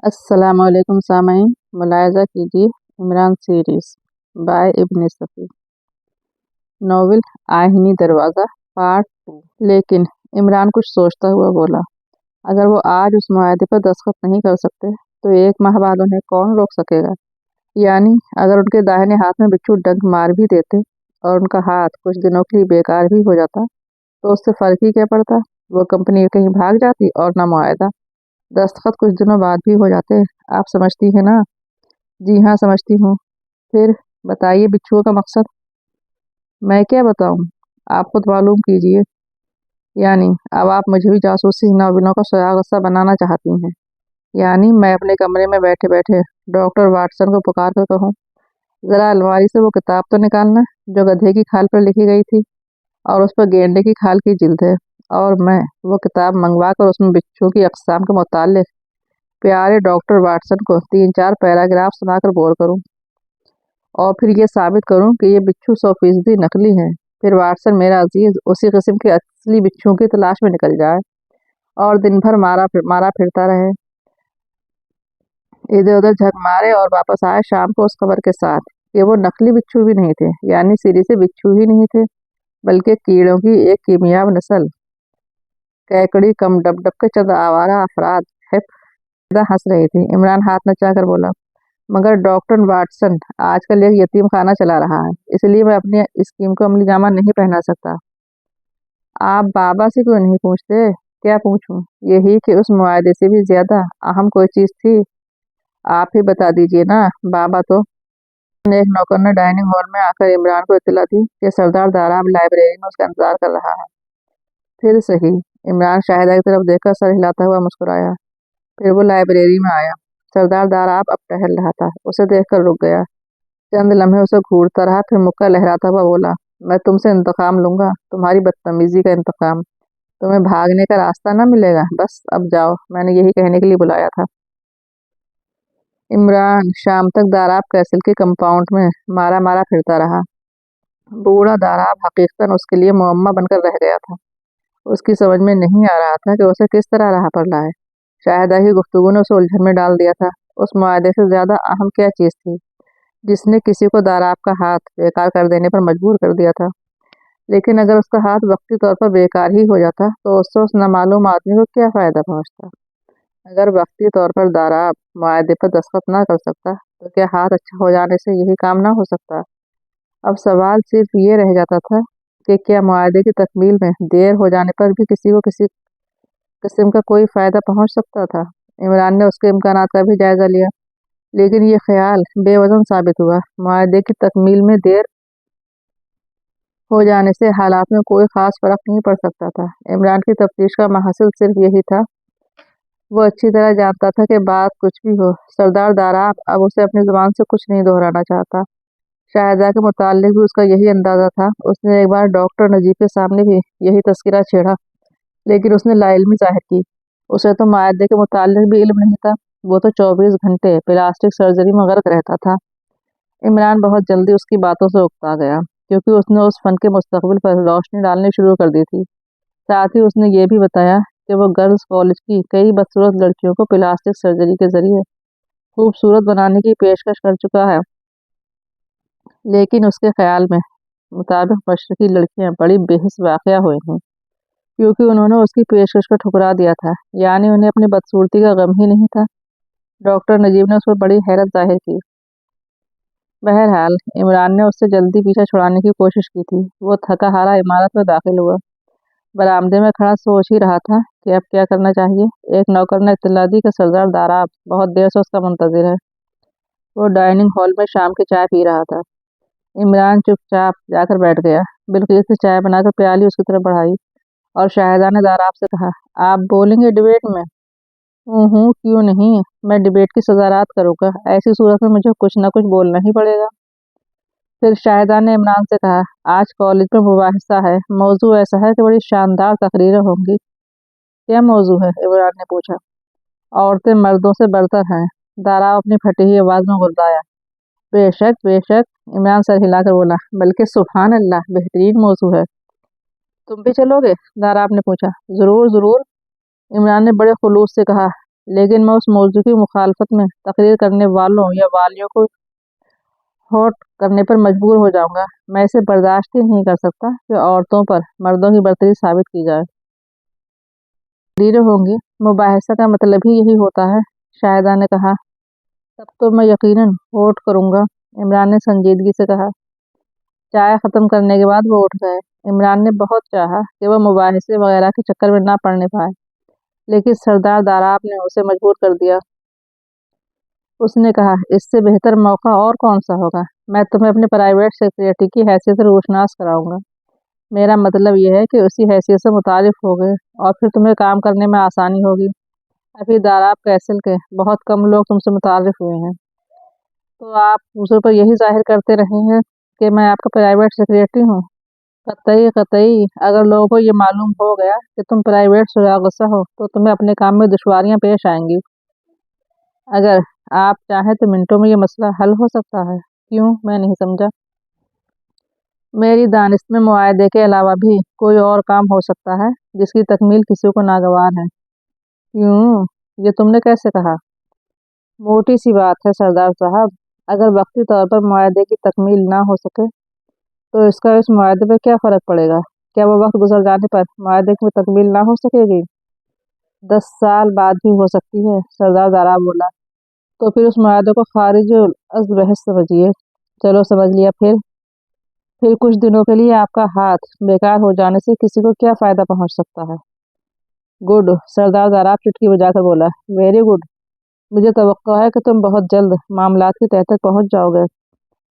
अस्सलाम वालेकुम सामईन, मुलाहिज़ा कीजिए इमरान सीरीज़ बाय इब्न सफ़ी। नॉवेल आहिनी दरवाज़ा पार्ट 2। लेकिन इमरान कुछ सोचता हुआ बोला, अगर वो आज उस मुआहदे पर दस्तखत नहीं कर सकते तो 1 माह बाद उन्हें कौन रोक सकेगा। यानी अगर उनके दाहिने हाथ में बिच्छू डंक मार भी देते और उनका हाथ कुछ दिनों के लिए बेकार भी हो जाता तो उससे फ़र्क ही क्या पड़ता। वो कंपनी कहीं भाग जाती और ना मुआहदा। दस्तखत कुछ दिनों बाद भी हो जाते। आप समझती हैं ना? जी हाँ, समझती हूँ। फिर बताइए बिच्छुओं का मकसद। मैं क्या बताऊँ, आप खुद मालूम कीजिए। यानी अब आप मुझे भी जासूसी नाविलों का सुराग बनाना चाहती हैं। यानी मैं अपने कमरे में बैठे बैठे डॉक्टर वाटसन को पुकार कर कहूँ, ज़रा अलमारी से वो किताब तो निकालना जो गधे की खाल पर लिखी गई थी और उस पर गेंडे की खाल की जिल्द है, और मैं वो किताब मंगवा कर उसमें बिच्छुओं की अक़साम के मुताल्लिक़ प्यारे डॉक्टर वाटसन को 3-4 पैराग्राफ सुनाकर बोर करूं और फिर ये साबित करूं कि ये बिच्छू 100% नकली हैं। फिर वाटसन मेरा अजीज उसी किस्म के असली बिच्छुओं की तलाश में निकल जाए और दिन भर मारा फिरता रहे, इधर उधर झक मारे और वापस आए शाम को उस खबर के साथ कि वो नकली बिच्छू भी नहीं थे, यानी सिरे से बिच्छू ही नहीं थे बल्कि कीड़ों की एक कीमियाब नस्ल। कैकड़ी कम डब डब के चंद आवारा अफराद हंस रही थी। इमरान हाथ नचा कर बोला, मगर डॉक्टर वाटसन आजकल एक यतीम खाना चला रहा है, इसलिए मैं अपनी स्कीम को अमली जामा नहीं पहना सकता। आप बाबा से क्यों नहीं पूछते? क्या पूछूं? यही कि उस मुआहदे से भी ज्यादा अहम कोई चीज थी। आप ही बता दीजिए ना। बाबा तो एक नौकर ने डाइनिंग हॉल में आकर इमरान को इत्तला दी कि सरदार दाराब लाइब्रेरी में उसका इंतजार कर रहा है। फिर सही। इमरान शाहिदा की तरफ देखकर सर हिलाता हुआ मुस्कुराया। फिर वो लाइब्रेरी में आया। सरदार दाराब अब टहल रहा था। उसे देखकर रुक गया। चंद लम्हे उसे घूरता रहा, फिर मुक्का लहराता हुआ बोला, मैं तुमसे इंतकाम लूंगा, तुम्हारी बदतमीजी का इंतकाम। तुम्हें भागने का रास्ता ना मिलेगा। बस अब जाओ, मैंने यही कहने के लिए बुलाया था। इमरान शाम तक दाराब कैसल के कंपाउंड में मारा मारा फिरता रहा। बूढ़ा दाराब हकीकतन उसके लिए मुअम्मा बनकर रह गया था। उसकी समझ में नहीं आ रहा था कि उसे किस तरह राह पर लाए। शाहिदा की गुफ्तगू ने उसे उलझन में डाल दिया था। उस मुआहदे से ज्यादा अहम क्या चीज थी जिसने किसी को दाराब का हाथ बेकार कर देने पर मजबूर कर दिया था। लेकिन अगर उसका हाथ वक्ती तौर पर बेकार ही हो जाता तो उससे उस नामालूम आदमी को क्या फायदा पहुंचता। अगर वक्ती तौर पर दाराब मुआहदे पर दस्तखत ना कर सकता तो क्या हाथ अच्छा हो जाने से यही काम ना हो सकता। अब सवाल सिर्फ ये रह जाता था कि क्या मुआहदे की तकमील में देर हो जाने पर भी किसी को किसी किस्म का कोई फायदा पहुंच सकता था। इमरान ने उसके इम्कानात का भी जायजा लिया, लेकिन ये ख्याल बेवजन साबित हुआ। मुआहदे की तकमील में देर हो जाने से हालात में कोई खास फर्क नहीं पड़ सकता था। इमरान की तफ्तीश का महसूल सिर्फ यही था। वो अच्छी तरह जानता था कि बात कुछ भी हो, सरदार दाराब अब उसे अपनी जुबान से कुछ नहीं दोहराना चाहता। शाहिदा के मुताल्लिक भी उसका यही अंदाजा था। उसने एक बार डॉक्टर नजीब के सामने भी यही तस्करा छेड़ा, लेकिन उसने लाइल्मी जाहिर की। उसे तो मुआहदे के मुताल्लिक भी इल्म नहीं था। वो तो 24 घंटे प्लास्टिक सर्जरी में गर्क रहता था। इमरान बहुत जल्दी उसकी बातों से उकता गया, क्योंकि उसने उस फन के मुस्तकबिल पर रोशनी डालनी शुरू कर दी थी। साथ ही उसने ये भी बताया कि वो गर्ल्स कॉलेज की कई बदसूरत लड़कियों को प्लास्टिक सर्जरी के जरिए खूबसूरत बनाने की पेशकश कर चुका है। लेकिन उसके ख्याल में मुताबिक मशरकी लड़कियां बड़ी बेहिस वाक़या हुई हैं, क्योंकि उन्होंने उसकी पेशकश को ठुकरा दिया था। यानी उन्हें अपनी बदसूरती का गम ही नहीं था। डॉक्टर नजीब ने उस पर बड़ी हैरत जाहिर की। बहरहाल इमरान ने उससे जल्दी पीछा छुड़ाने की कोशिश की थी। वो थका हारा इमारत में दाखिल हुआ। बरामदे में खड़ा सोच ही रहा था कि अब क्या करना चाहिए। एक नौकर ने इत्तला दी कि सरदार दाराब बहुत देर से उसका मुंतजिर है। वो डाइनिंग हॉल में शाम की चाय पी रहा था। इमरान चुपचाप जाकर बैठ गया। बिल्किस से चाय बनाकर प्याली उसकी तरफ बढ़ाई और शाहिदा ने दाराब से कहा, आप बोलेंगे डिबेट में? हूँ, क्यों नहीं। मैं डिबेट की सजारात करूँगा। ऐसी सूरत में मुझे कुछ ना कुछ बोलना ही पड़ेगा। फिर शाहिदा ने इमरान से कहा, आज कॉलेज में मुबाहिसा है। मौजू ऐसा है कि बड़ी शानदार तकरीरें होंगी। क्या मौजू है? इमरान ने पूछा। औरतें मर्दों से बरतर हैं। दाराव अपनी फटी हुई आवाज में गुर्राया। बेशक बेशक, इमरान सर हिलाकर बोला, बल्कि सुभान अल्लाह, बेहतरीन मौजू है। तुम भी चलोगे? दाराब ने पूछा। जरूर जरूर, इमरान ने बड़े खुलूस से कहा। लेकिन मैं उस मौजू की मुखालफत में तकरीर करने वालों या वालियों को होट करने पर मजबूर हो जाऊंगा। मैं इसे बर्दाश्त ही नहीं कर सकता कि औरतों पर मर्दों की बर्तरी साबित की जाए। तकरीरें होंगी, मुबाहिसा का मतलब ही यही होता है, शाहिदा ने कहा। तब तो मैं यकीनन होट करूंगा, इमरान ने संजीदगी से कहा। चाय खत्म करने के बाद वो उठ गए। इमरान ने बहुत चाहा कि वह मुबाहिसे वगैरह के चक्कर में ना पड़ने पाए, लेकिन सरदार दाराब ने उसे मजबूर कर दिया। उसने कहा, इससे बेहतर मौका और कौन सा होगा। मैं तुम्हें अपने प्राइवेट सेक्रेटरी की हैसियत से रोशनास कराऊंगा। मेरा मतलब यह है कि उसी हैसियत से मुतारिफ हो गए और फिर तुम्हें काम करने में आसानी होगी। अभी दाराब कैसल के बहुत कम लोग तुमसे मुतारिफ हुए हैं, तो आप मुझ पर यही जाहिर करते रहे हैं कि मैं आपका प्राइवेट सेक्रेटरी हूँ। कतई कतई, अगर लोगों को ये मालूम हो गया कि तुम प्राइवेट सुरागसा हो तो तुम्हें अपने काम में दुश्वारियां पेश आएंगी। अगर आप चाहें तो मिनटों में ये मसला हल हो सकता है। क्यों, मैं नहीं समझा। मेरी दानिश में मुआहदे के अलावा भी कोई और काम हो सकता है जिसकी तकमील किसी को नागवार है। क्यों, ये तुमने कैसे कहा। मोटी सी बात है सरदार साहब, अगर वक्ती तौर पर मुआहदे की तकमील ना हो सके तो इसका इस मुआहदे पर क्या फ़र्क पड़ेगा। क्या वो वक्त गुजर जाने पर मुआहदे की तकमील ना हो सकेगी। 10 साल बाद भी हो सकती है, सरदार दारा बोला। तो फिर उस मुआहदे को खारिज अज़ बहस समझिए। चलो समझ लिया। फिर कुछ दिनों के लिए आपका हाथ बेकार हो जाने से किसी को क्या फ़ायदा पहुंच सकता है। गुड, सरदार दाराब चुटकी बजाकर बोला। Very good. मुझे तवक्को है कि तुम बहुत जल्द मामलात की तह तक पहुंच जाओगे।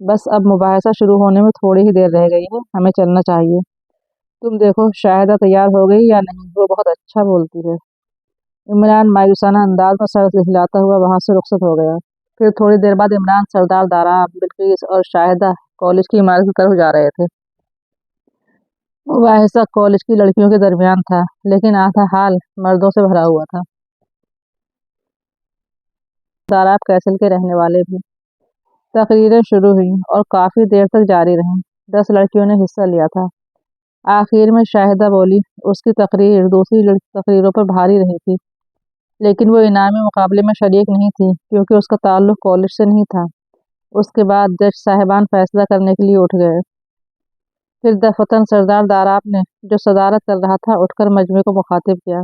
बस अब मुबाहिसा शुरू होने में थोड़ी ही देर रह गई है, हमें चलना चाहिए। तुम देखो शाहिदा तैयार हो गई या नहीं, वो बहुत अच्छा बोलती है। इमरान मायूसाना अंदाज में सर से हिलाता हुआ वहां से रुखसत हो गया। फिर थोड़ी देर बाद इमरान, सरदार दारा, बिल्किस और शाहिदा कॉलेज की इमारत की तरफ जा रहे थे। मुबाहिसा कॉलेज की लड़कियों के दरमियान था, लेकिन आधा हाल मर्दों से भरा हुआ था। दाराब कैसल के रहने वाले भी। तकरीरें शुरू हुई और काफी देर तक जारी रहीं। 10 लड़कियों ने हिस्सा लिया था। आखिर में शाहिदा बोली। उसकी तकरीर दूसरी तकरीरों पर भारी रही थी, लेकिन वो इनामी मुकाबले में शरीक नहीं थी क्योंकि उसका ताल्लुक कॉलेज से नहीं था। उसके बाद जज साहिबान फैसला करने के लिए उठ गए। फिर दफतन सरदार दाराब ने, जो सदारत कर रहा था, उठकर मजमे को मुखातिब किया।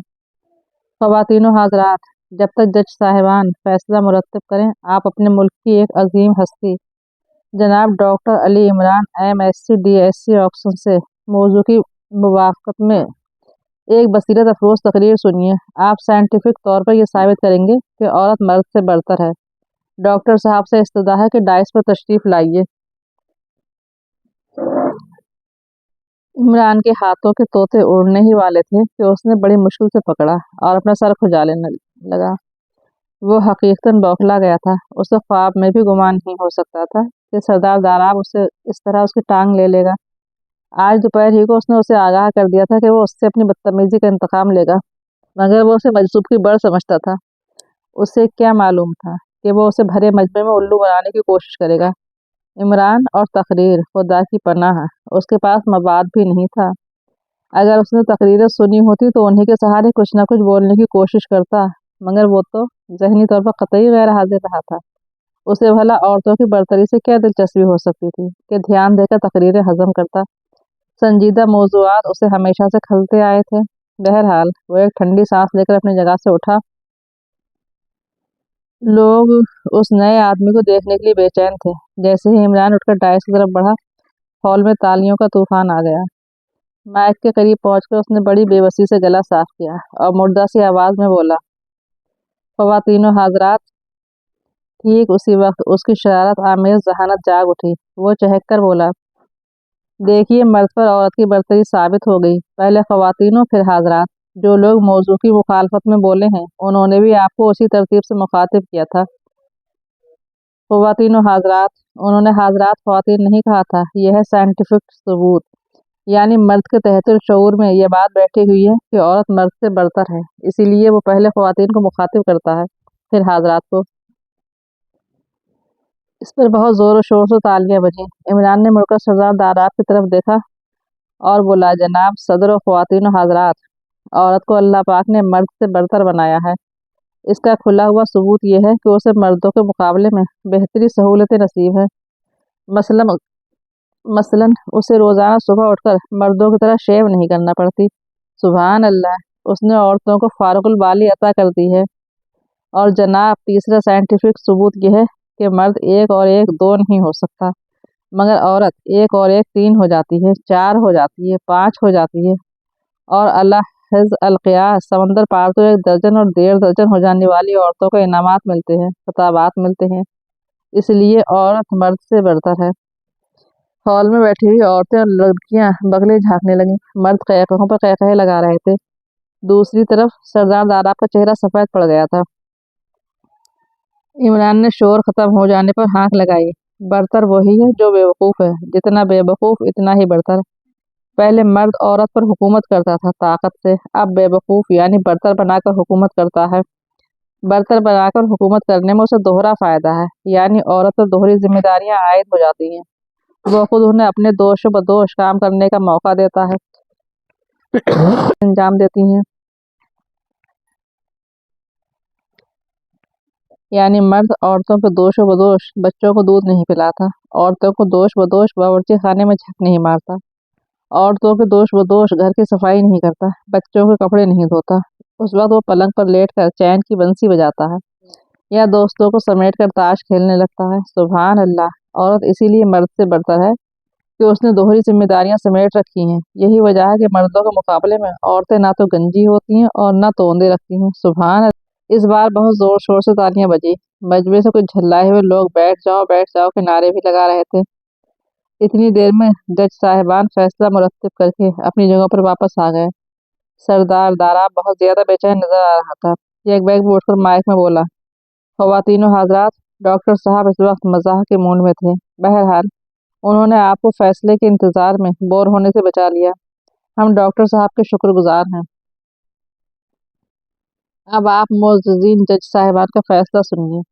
ख़वातीनो हाज़रात, जब तक जज साहिबान फैसला मुरतब करें, आप अपने मुल्क की एक अजीम हस्ती जनाब doctor Ali Imran MSc DSc Oxon से मौजू की मुवाफ़क़त में एक बसीरत अफरोज़ तकरीर सुनिए। आप साइंटिफिक तौर पर यह साबित करेंगे कि औरत मर्द से बढ़तर है। डॉक्टर साहब से इस्तदा है कि डाइस पर तशरीफ़ लाइए। इमरान के हाथों के तोते उड़ने ही वाले थे कि उसने बड़ी मुश्किल से पकड़ा और अपना सर खुजा लेने लगा। वो हकीकतन बौखला गया था। उसे ख्वाब में भी गुमान नहीं हो सकता था कि सरदार दाराब उसे इस तरह उसकी टांग ले लेगा। आज दोपहर ही को उसने उसे आगाह कर दिया था कि वो उससे अपनी बदतमीजी का इंतकाम लेगा, मगर वो उसे मजसूब की बड़ समझता था। उसे क्या मालूम था कि वो उसे भरे मजमे में उल्लू बनाने की कोशिश करेगा। इमरान और तकरीर, खुदा की पनाह, उसके पास मवाद भी नहीं था। अगर उसने तकरीरें सुनी होती तो उन्हीं के सहारे कुछ न कुछ बोलने की कोशिश करता, मगर वो तो ज़हनी तौर पर कतई गैर हाजिर रहा था। उसे भला औरतों की बर्तरी से क्या दिलचस्पी हो सकती थी कि ध्यान देकर तकरीरें हजम करता। संजीदा मौज़ूआत उसे हमेशा से खलते आए थे। बहरहाल वो एक ठंडी सांस लेकर अपनी जगह से उठा। लोग उस नए आदमी को देखने के लिए बेचैन थे। जैसे ही इमरान उठकर डाइस की तरफ बढ़ा, हॉल में तालियों का तूफान आ गया। माइक के करीब पहुंचकर उसने बड़ी बेबसी से गला साफ किया और मुर्दा सी आवाज में बोला, ख़वातीनो हाज़रात। ठीक उसी वक्त उसकी शरारत आमेज जहानत जाग उठी। वो चहक कर बोला, देखिए, मर्द पर औरत की बर्तरी साबित हो गई। पहले ख़वातीनो फिर हाज़रात। जो लोग मौजू की मुखालफत में बोले हैं, उन्होंने भी आपको उसी तरतीब से मुखातिब किया था। ख़वातीनो हाज़रात, उन्होंने हाज़रात ख़वातीन नहीं कहा था। यह है साइंटिफिक सबूत, यानी मर्द के तहत शऊर में यह बात बैठी हुई है कि औरत मर्द से बढ़तर है। इसीलिए वो पहले ख़वातीन को मुखातिब करता है, फिर हाज़रात को। इस पर बहुत ज़ोर शोर से तालियां बजीं। इमरान ने मुड़कर सरदार दाराब की तरफ देखा और बोला, जनाब सदर व ख़वातीन हाज़रात, औरत को अल्लाह पाक ने मर्द से बढ़तर बनाया है। इसका खुला हुआ सबूत यह है कि उसे मर्दों के मुकाबले में बेहतरी सहूलतें नसीब हैं। मसलन मसलन उसे रोज़ाना सुबह उठकर मर्दों की तरह शेव नहीं करना पड़ती। सुभान अल्लाह, उसने औरतों को फारुकुल बाली अता कर दी है। और जनाब, तीसरा साइंटिफिक सबूत यह है कि मर्द एक और एक दो नहीं हो सकता, मगर औरत एक और एक तीन हो जाती है, चार हो जाती है, पाँच हो जाती है। और अल्लाह हिज अलक़ियास, समंदर पार तो 1 दर्जन और 1.5 दर्जन हो जाने वाली औरतों को इनामात मिलते हैं, खताबात मिलते हैं। इसलिए औरत मर्द से बढ़कर है। हॉल में बैठी हुई औरतें और लड़कियां बगले झांकने लगीं। मर्द कहकहों पर कहकहे लगा रहे थे। दूसरी तरफ सरदार दाराब का चेहरा सफ़ेद पड़ गया था। इमरान ने शोर खत्म हो जाने पर हाँक लगाई। बरतर वही है जो बेवकूफ़ है, जितना बेवकूफ़ इतना ही बरतर। पहले मर्द औरत पर हुकूमत करता था ताकत से, अब बेवकूफ़ यानी बरतर बनाकर हुकूमत करता है। बरतर बनाकर हुकूमत करने में उसे दोहरा फ़ायदा है, यानी औरत पर दोहरी जिम्मेदारियां आयद हो जाती हैं। वो खुद उन्हें अपने दोष बदोष काम करने का मौका देता है, अंजाम देती हैं। यानी मर्द औरतों को दोष बदोश बच्चों को दूध नहीं पिलाता, औरतों को दोष बदोश बावर्ची खाने में झक नहीं मारता, औरतों के दोष बदोश घर की सफाई नहीं करता, बच्चों के कपड़े नहीं धोता। उस वक्त वो पलंग पर लेट कर चैन की बंसी बजाता है या दोस्तों को समेट कर ताश खेलने लगता है। सुभान अल्लाह, औरत इसीलिए मर्द से बढ़कर है कि उसने दोहरी जिम्मेदारियां समेट रखी हैं। यही वजह है कि मर्दों के मुकाबले में औरतें ना तो गंजी होती हैं और ना तोंदे रखती हैं। सुभान अल्लाह। इस बार बहुत जोर शोर से तालियां बजी। मजमे से कुछ झल्लाए हुए लोग बैठ जाओ के नारे भी लगा रहे थे। इतनी देर में जज साहिबान फैसला मुरत्तिब करके अपनी जगह पर वापस आ गए। सरदार दाराब बहुत ज्यादा बेचैन नजर आ रहा था। एक बैग में उठकर माइक में बोला, ख़वातीनो हज़रात, डॉक्टर साहब इस वक्त मज़ाक के मूड में थे। बहरहाल उन्होंने आपको फैसले के इंतज़ार में बोर होने से बचा लिया। हम डॉक्टर साहब के शुक्रगुजार हैं। अब आप मोअज़्ज़ज़ीन जज साहिबान का फैसला सुनिए।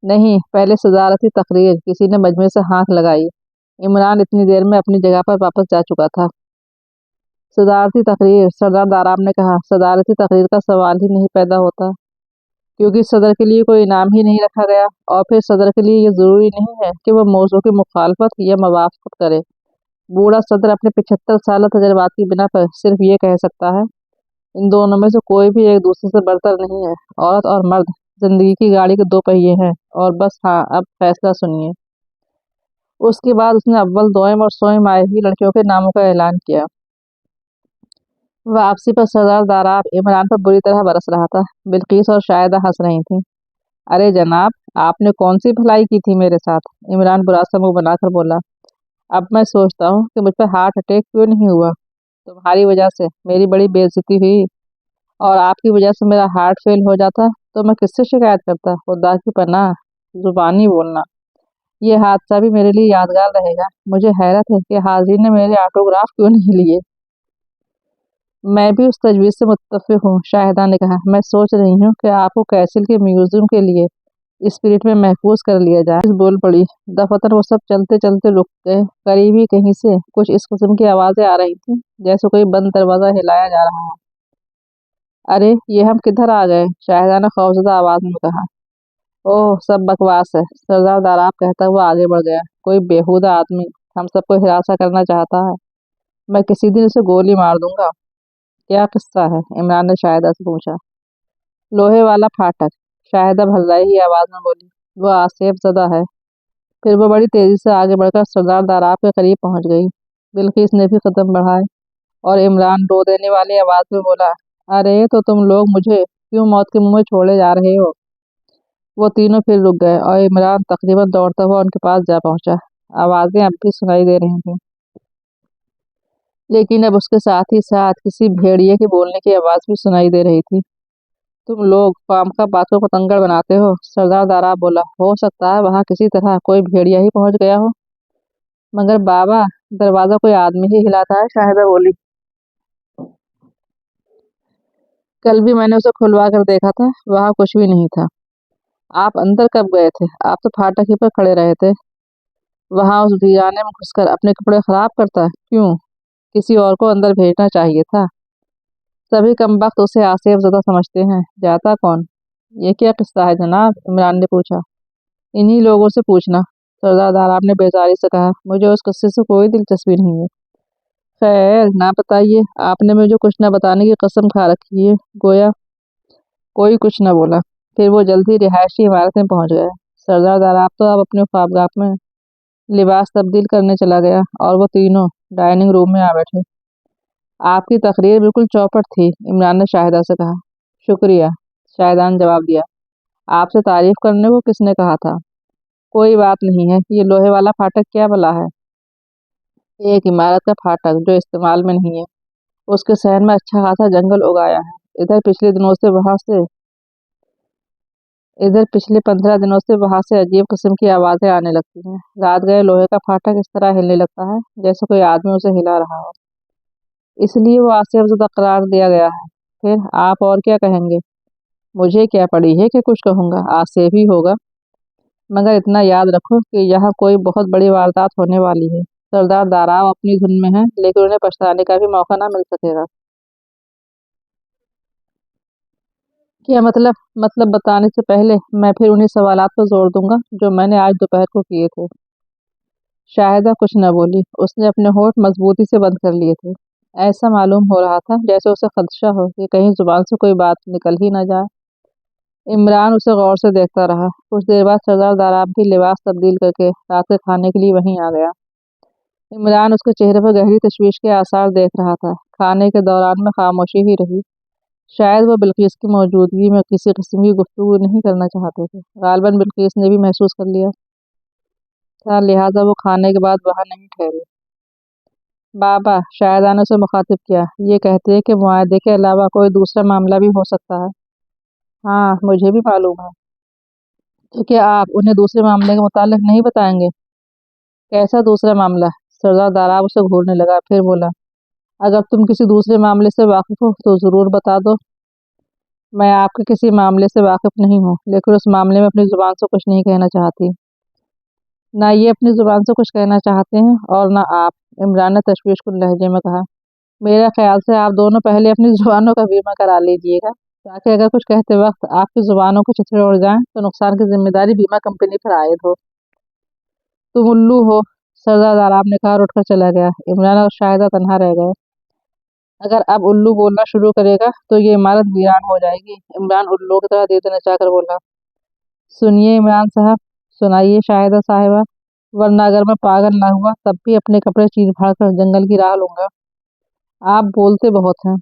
नहीं, पहले सदारती तकरीर। किसी ने मजमे से हाँक लगाई। इमरान इतनी देर में अपनी जगह पर वापस जा चुका था। सदारती तकरीर, सरदार दाराब ने कहा। सदारती तकरीर का सवाल ही नहीं पैदा होता, क्योंकि सदर के लिए कोई इनाम ही नहीं रखा गया, और फिर सदर के लिए ये ज़रूरी नहीं है कि वह मौज़ू की मुखालफत या मवाफ़क़त करे। बूढ़ा सदर अपने 75 साल तजर्बात की बिना पर सिर्फ ये कह सकता है, इन दोनों में से कोई भी एक दूसरे से बढ़तर नहीं है। औरत और मर्द जिंदगी की गाड़ी के 2 पहिए हैं, और बस। हाँ, अब फैसला सुनिए। उसके बाद उसने अव्वल, दोयम और सोयम आई हुई लड़कियों के नामों का ऐलान किया। वापसी पर सरदार दाराब इमरान पर बुरी तरह बरस रहा था। बिल्किस और शायदा हंस रही थीं। अरे जनाब, आपने कौन सी भलाई की थी मेरे साथ? इमरान बुरा सा मुंह बनाकर बोला। अब मैं सोचता हूँ कि मुझ पर हार्ट अटैक क्यों नहीं हुआ। तुम्हारी वजह से मेरी बड़ी बेइज्जती हुई, और आपकी वजह से मेरा हार्ट फेल हो जाता तो मैं किससे शिकायत करता? खुदा की पनाह, जुबानी बोलना। ये हादसा भी मेरे लिए यादगार रहेगा। मुझे हैरत है कि हाजिर ने मेरे ऑटोग्राफ क्यों नहीं लिए। मैं भी उस तजवीज़ से मुत्तफिक हूँ, शाहिदा ने कहा। मैं सोच रही हूँ कि आपको कैसिल के म्यूजियम के लिए स्पिरिट में महफूज कर लिया जाए। इस बोल पड़ी। दफतर वो सब चलते चलते रुक गए। करीब ही कहीं से कुछ इस किस्म की आवाज़ें आ रही थीं, जैसे कोई बंद दरवाज़ा हिलाया जा रहा हो। अरे, ये हम किधर आ गए? शाहिदा ने खौफजदा आवाज़ में कहा। ओह, सब बकवास है, सरदार दाराब कहता हुआ आगे बढ़ गया। कोई बेहुदा आदमी हम सबको हिरासा करना चाहता है। मैं किसी दिन उसे गोली मार दूंगा। क्या किस्सा है? इमरान ने शाहिदा से पूछा। लोहे वाला फाटक, शाहिदा भल्लाई ही आवाज़ में बोली। वो आसेफ ज़दा है। फिर वो बड़ी तेज़ी से आगे बढ़कर सरदार दाराब के करीब पहुंच गई। बिल्किस ने भी कदम बढ़ाए, और इमरान रो देने वाली आवाज़ में बोला, अरे तो तुम लोग मुझे क्यों मौत के मुंह में छोड़े जा रहे हो? वो तीनों फिर रुक गए, और इमरान तकरीबन दौड़ता हुआ उनके पास जा पहुंचा। आवाज़ें अब भी सुनाई दे रही थीं, लेकिन अब उसके साथ ही साथ किसी भेड़िए के बोलने की आवाज़ भी सुनाई दे रही थी। तुम लोग खामखा बातों को तंगड़ बनाते हो, सरदार दारा बोला। हो सकता है वहां किसी तरह कोई भेड़िया ही पहुंच गया हो, मगर बाबा, दरवाजा कोई आदमी ही हिलाता है, शाहिदा बोली। कल भी मैंने उसे खुलवा कर देखा था, वहां कुछ भी नहीं था। आप अंदर कब गए थे? आप तो फाटक ही पर खड़े रहे थे। वहां उस वीराने में घुसकर अपने कपड़े खराब करता? क्यों? किसी और को अंदर भेजना चाहिए था। सभी कमबख्त उसे आसेफ ज़दा समझते हैं। जाता कौन? ये क्या किस्सा है जनाब? इमरान ने पूछा। इन्हीं लोगों से पूछना, सरदार दाराब ने बेजारी से कहा। मुझे उस किस्से से कोई दिलचस्पी नहीं है। खैर ना बताइए, आपने मुझे कुछ न बताने की कसम खा रखी है। गोया कोई कुछ न बोला। फिर वो जल्दी रिहायशी इमारत में पहुंच गया। सरदार दाराब तो अब अपने ख्वाबगाह में लिबास तब्दील करने चला गया और वो तीनों डाइनिंग रूम में आ बैठे। आपकी तकरीर बिल्कुल चौपट थी, इमरान ने शाहिदा से कहा। शुक्रिया, शाहिदा ने जवाब दिया। आपसे तारीफ करने को किसने कहा था? कोई बात नहीं है, ये लोहे वाला फाटक क्या भला है? एक इमारत का फाटक जो इस्तेमाल में नहीं है। उसके शहर में अच्छा खासा जंगल उगाया है। इधर पिछले दिनों से वहां से इधर पिछले 15 दिनों से वहां से अजीब किस्म की आवाजें आने लगती हैं। रात गए लोहे का फाटक इस तरह हिलने लगता है जैसे कोई आदमी उसे हिला रहा हो। इसलिए वो आसिफ ज़दा करार दिया गया है। फिर आप और क्या कहेंगे? मुझे क्या पड़ी है कि कुछ कहूँगा, आसिफ ही होगा। मगर इतना याद रखो कि यहाँ कोई बहुत बड़ी वारदात होने वाली है। सरदार दाराव अपनी धुन में है, लेकिन उन्हें पछताने का भी मौका ना मिल सकेगा। क्या मतलब? मतलब बताने से पहले मैं फिर उन्हीं सवालात पर जोर दूंगा जो मैंने आज दोपहर को किए थे। शाहिदा कुछ न बोली। उसने अपने होठ मजबूती से बंद कर लिए थे। ऐसा मालूम हो रहा था जैसे उसे खदशा हो कि कहीं जुबान से कोई बात निकल ही न जाए। इमरान उसे गौर से देखता रहा। कुछ देर बाद सरदार दाराब भी लिबास तब्दील करके रात के खाने के लिए वहीं आ गया। इमरान उसके चेहरे पर गहरी तशवीश के आसार देख रहा था। खाने के दौरान में खामोशी ही रही। शायद वो बिल्किस की मौजूदगी में किसी किस्म की गुफ्तगू नहीं करना चाहते थे। गालबन बिल्किस ने भी महसूस कर लिया था, लिहाजा वो खाने के बाद वहां नहीं ठहरे। बाबा, शायदा ने उसे मुखातिब किया, ये कहते हैं कि मुआहदे के अलावा कोई दूसरा मामला भी हो सकता है। हाँ, मुझे भी मालूम है। तो क्या आप उन्हें दूसरे मामले के मुतालिक नहीं बताएंगे? कैसा दूसरा मामला? सरदार दाराब उसे घूरने लगा, फिर बोला, अगर तुम किसी दूसरे मामले से वाकिफ हो तो जरूर बता दो। मैं आपके किसी मामले से वाकिफ नहीं हूँ, लेकिन उस मामले में अपनी जुबान से कुछ नहीं कहना चाहती। ना ये अपनी जुबान से कुछ कहना चाहते हैं और ना आप, इमरान ने तशवीशकुन लहजे में कहा। मेरे ख्याल से आप दोनों पहले अपनी जुबानों का बीमा करा लीजिएगा, ताकि अगर कुछ कहते वक्त आपकी जुबानों को चिथड़े उड़ जाएं तो नुकसान की जिम्मेदारी बीमा कंपनी पर आयद हो। तुम उल्लू हो, सरदार आराम ने कहा, उठकर चला गया। इमरान और शाहिदा तन्हा रह गए। अगर अब उल्लू बोलना शुरू करेगा तो ये इमारत वीरान हो जाएगी, इमरान उल्लू की तरह दीद नचाकर बोला। सुनिए इमरान साहब, सुनाइए शाहिदा साहिबा, वरना अगर मैं पागल ना हुआ तब भी अपने कपड़े चीर फाड़ कर जंगल की राह लूंगा। आप बोलते बहुत हैं।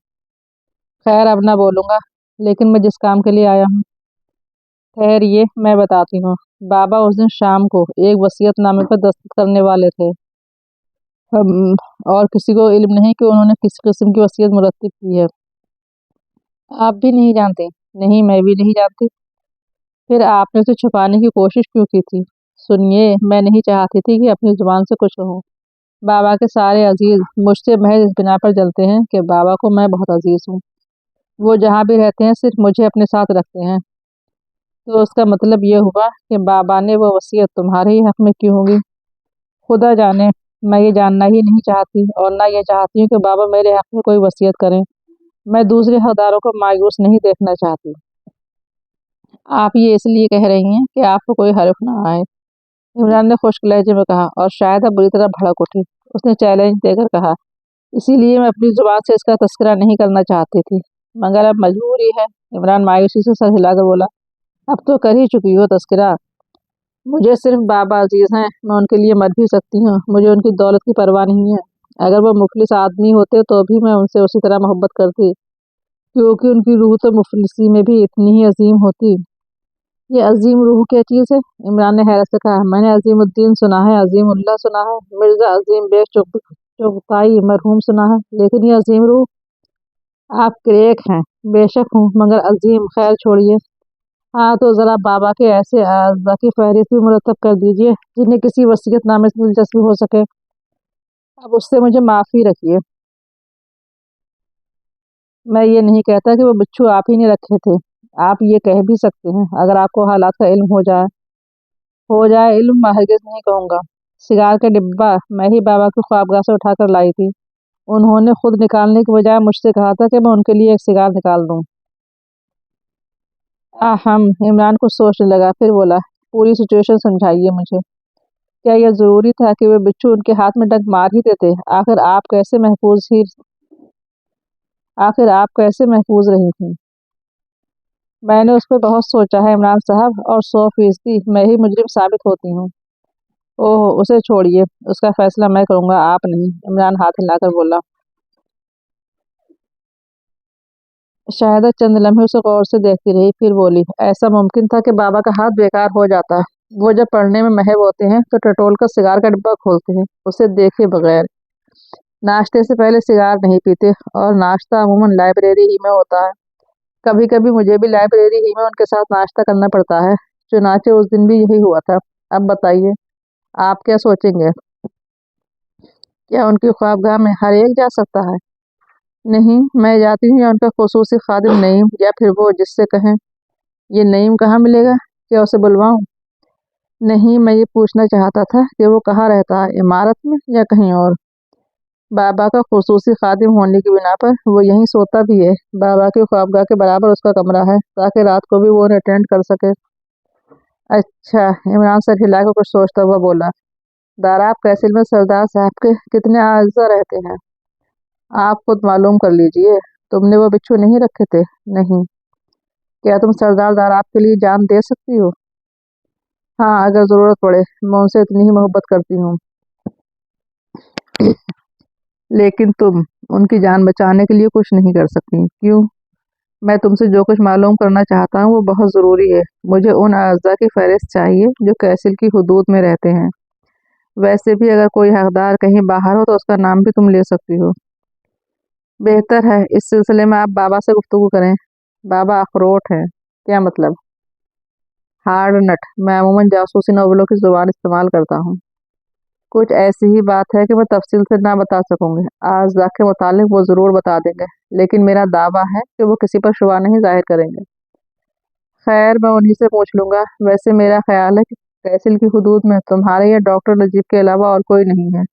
खैर अब ना बोलूंगा, लेकिन मैं जिस काम के लिए आया हूँ। ठहरिए, मैं बताती हूँ। बाबा उस दिन शाम को एक वसीयतनामे पर दस्तखत करने वाले थे। हम और किसी को इल्म नहीं कि उन्होंने किस किस्म की वसीयत मुरतब की है। आप भी नहीं जानते? नहीं, मैं भी नहीं जानती। फिर आपने उसे छुपाने की कोशिश क्यों की थी? सुनिए, मैं नहीं चाहती थी कि अपनी जुबान से कुछ कहूँ। बाबा के सारे अजीज मुझसे महज इस बिना पर जलते हैं कि बाबा को मैं बहुत अजीज हूँ। वो जहाँ भी रहते हैं सिर्फ मुझे अपने साथ रखते हैं। तो उसका मतलब ये हुआ कि बाबा ने वो वसीयत तुम्हारे ही हक में की होगी। खुदा जाने, मैं ये जानना ही नहीं चाहती और ना ये चाहती हूँ कि बाबा मेरे हक में कोई वसीयत करें। मैं दूसरे हकदारों को मायूस नहीं देखना चाहती। आप ये इसलिए कह रही हैं कि आपको कोई हर्फ ना आए, इमरान ने खुश्क लहजे में कहा, और शायद अब बुरी तरह भड़क उठी। उसने चैलेंज देकर कहा, इसीलिए मैं अपनी जुबान से इसका तस्करा नहीं करना चाहती थी, मगर अब मजबूरी है। इमरान मायूसी से सर हिलाकर बोला, अब तो कर ही चुकी हो तस्करा। मुझे सिर्फ बाबा अजीज हैं, मैं उनके लिए मर भी सकती हूँ। मुझे उनकी दौलत की परवाह नहीं है। अगर वो मुफलिस आदमी होते तो भी मैं उनसे उसी तरह मोहब्बत करती, क्योंकि उनकी रूह तो मुफलिसी में भी इतनी ही अजीम होती। ये अजीम रूह क्या चीज़ है? इमरान ने हैरत से कहा, मैंने अजीमुद्दीन सुना है, अजीमुल्लाह सुना है, मिर्जा अजीम बेग चुगताई मरहूम सुना है, लेकिन ये अजीम रूह। आप क्रेक हैं। बेशक हूँ, मगर अजीम। खैर छोड़िए। हाँ, तो ज़रा बाबा के ऐसे अज़ा की फहरिस्त भी मुरतब कर दीजिए जिन्हें किसी वसीयतनामे से दिलचस्पी हो सके। अब उससे मुझे माफ़ी रखिए। मैं ये नहीं कहता कि वो बिच्छू आप ही ने रखे थे। आप ये कह भी सकते हैं अगर आपको हालात का इल्म हो जाए इल्म, मैं हरगिज़ नहीं कहूँगा। सिगार का डिब्बा मैं ही बाबा की ख्वाबगाह से उठाकर लाई थी। उन्होंने खुद निकालने के बजाय मुझसे कहा था कि मैं उनके लिए एक सिगार निकाल दूं। हम इमरान को सोचने लगा, फिर बोला, पूरी सिचुएशन समझाइए मुझे। क्या यह जरूरी था कि वे बिच्छू उनके हाथ में डंक मार ही देते? आखिर आप कैसे महफूज रही थी? मैंने उस पर बहुत सोचा है इमरान साहब, और 100% मैं ही मुजरिम साबित होती हूँ। ओह, उसे छोड़िए, उसका फैसला मैं करूंगा, आप नहीं, इमरान हाथ हिलाकर बोला। शाहिदा चंद लम्हे उसे गौर से देखती रही, फिर बोली, ऐसा मुमकिन था कि बाबा का हाथ बेकार हो जाता। वो जब पढ़ने में महव होते हैं तो टटोल कर सिगार का डिब्बा खोलते हैं, उसे देखे बगैर। नाश्ते से पहले सिगार नहीं पीते, और नाश्ता अमूमन लाइब्रेरी ही में होता है। कभी कभी मुझे भी लाइब्रेरी ही में उनके साथ नाश्ता करना पड़ता है। चुनाचे उस दिन भी यही हुआ था। अब बताइए, आप क्या सोचेंगे? क्या उनकी ख्वाबगाह में हर एक जा सकता है? नहीं, मैं जाती हूँ, या उनका खुसूसी खादिम नईम, या फिर वो जिससे कहें। ये नईम कहाँ मिलेगा? क्या उसे बुलवाऊं? नहीं, मैं ये पूछना चाहता था कि वो कहाँ रहता है, इमारत में या कहीं और? बाबा का खुसूसी खादिम होने की बिना पर वो यहीं सोता भी है। बाबा की ख्वाबगाह के बराबर उसका कमरा है, ताकि रात को भी वो उन्हें अटेंड कर सके। अच्छा, इमरान सर हिलाकर कुछ सोचता हुआ बोला, दाराब कैसल में सरदार साहब के कितने आज़ा रहते हैं? आप खुद मालूम कर लीजिए। तुमने वो बिच्छू नहीं रखे थे? नहीं। क्या तुम सरदार दाराब के लिए जान दे सकती हो? हाँ, अगर जरूरत पड़े। मैं उनसे इतनी ही मोहब्बत करती हूँ। लेकिन तुम उनकी जान बचाने के लिए कुछ नहीं कर सकती, क्यों? मैं तुमसे जो कुछ मालूम करना चाहता हूँ वो बहुत ज़रूरी है। मुझे उन अज़ा की फहरिस्त चाहिए जो कैसिल की हुदूद में रहते हैं। वैसे भी अगर कोई हकदार कहीं बाहर हो तो उसका नाम भी तुम ले सकती हो। बेहतर है इस सिलसिले में आप बाबा से गुफ्तगू करें। बाबा अखरोट है। क्या मतलब? Hard nut. मैं अमूमन जासूसी नॉवलों की जुबान इस्तेमाल करता हूँ। कुछ ऐसी ही बात है कि मैं तफसील से ना बता सकूंगी। आज़ा के मुतालिक वो ज़रूर बता देंगे, लेकिन मेरा दावा है कि वो किसी पर शुबा नहीं जाहिर करेंगे। खैर, मैं उन्हीं से पूछ लूंगा। वैसे मेरा ख्याल है कि कैसिल की हुदूद में तुम्हारे या डॉक्टर नजीब के अलावा और कोई नहीं है।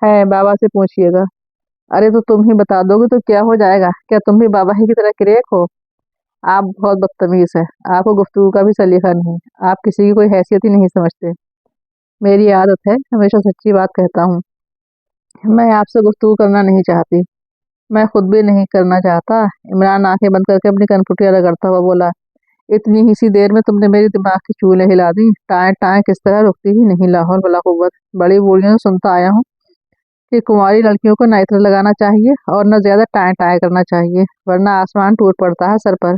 है, बाबा से पूछिएगा। अरे, तो तुम ही बता दोगे तो क्या हो जाएगा? क्या तुम भी बाबा ही की तरह क्रेक हो? आप बहुत बदतमीज है। आपको गुफ्तगू का भी सलीका नहीं। आप किसी की कोई हैसियत ही नहीं समझते। मेरी आदत है, हमेशा सच्ची बात कहता हूँ। मैं आपसे गुफ्तगू करना नहीं चाहती। मैं खुद भी नहीं करना चाहता। इमरान आंखें बंद करके अपनी कनपटियां रगड़ता हुआ बोला, इतनी ही सी देर में तुमने मेरी दिमाग की चूलें हिला दी। टाएं टाएं किस तरह रुकती ही नहीं, लाहौल वला कुव्वत। बड़ी बूढ़ियों से सुनता आया हूँ कि कुंवारी लड़कियों को न इत्र लगाना चाहिए और न ज्यादा टाएं टाएं करना चाहिए, वरना आसमान टूट पड़ता है सर पर।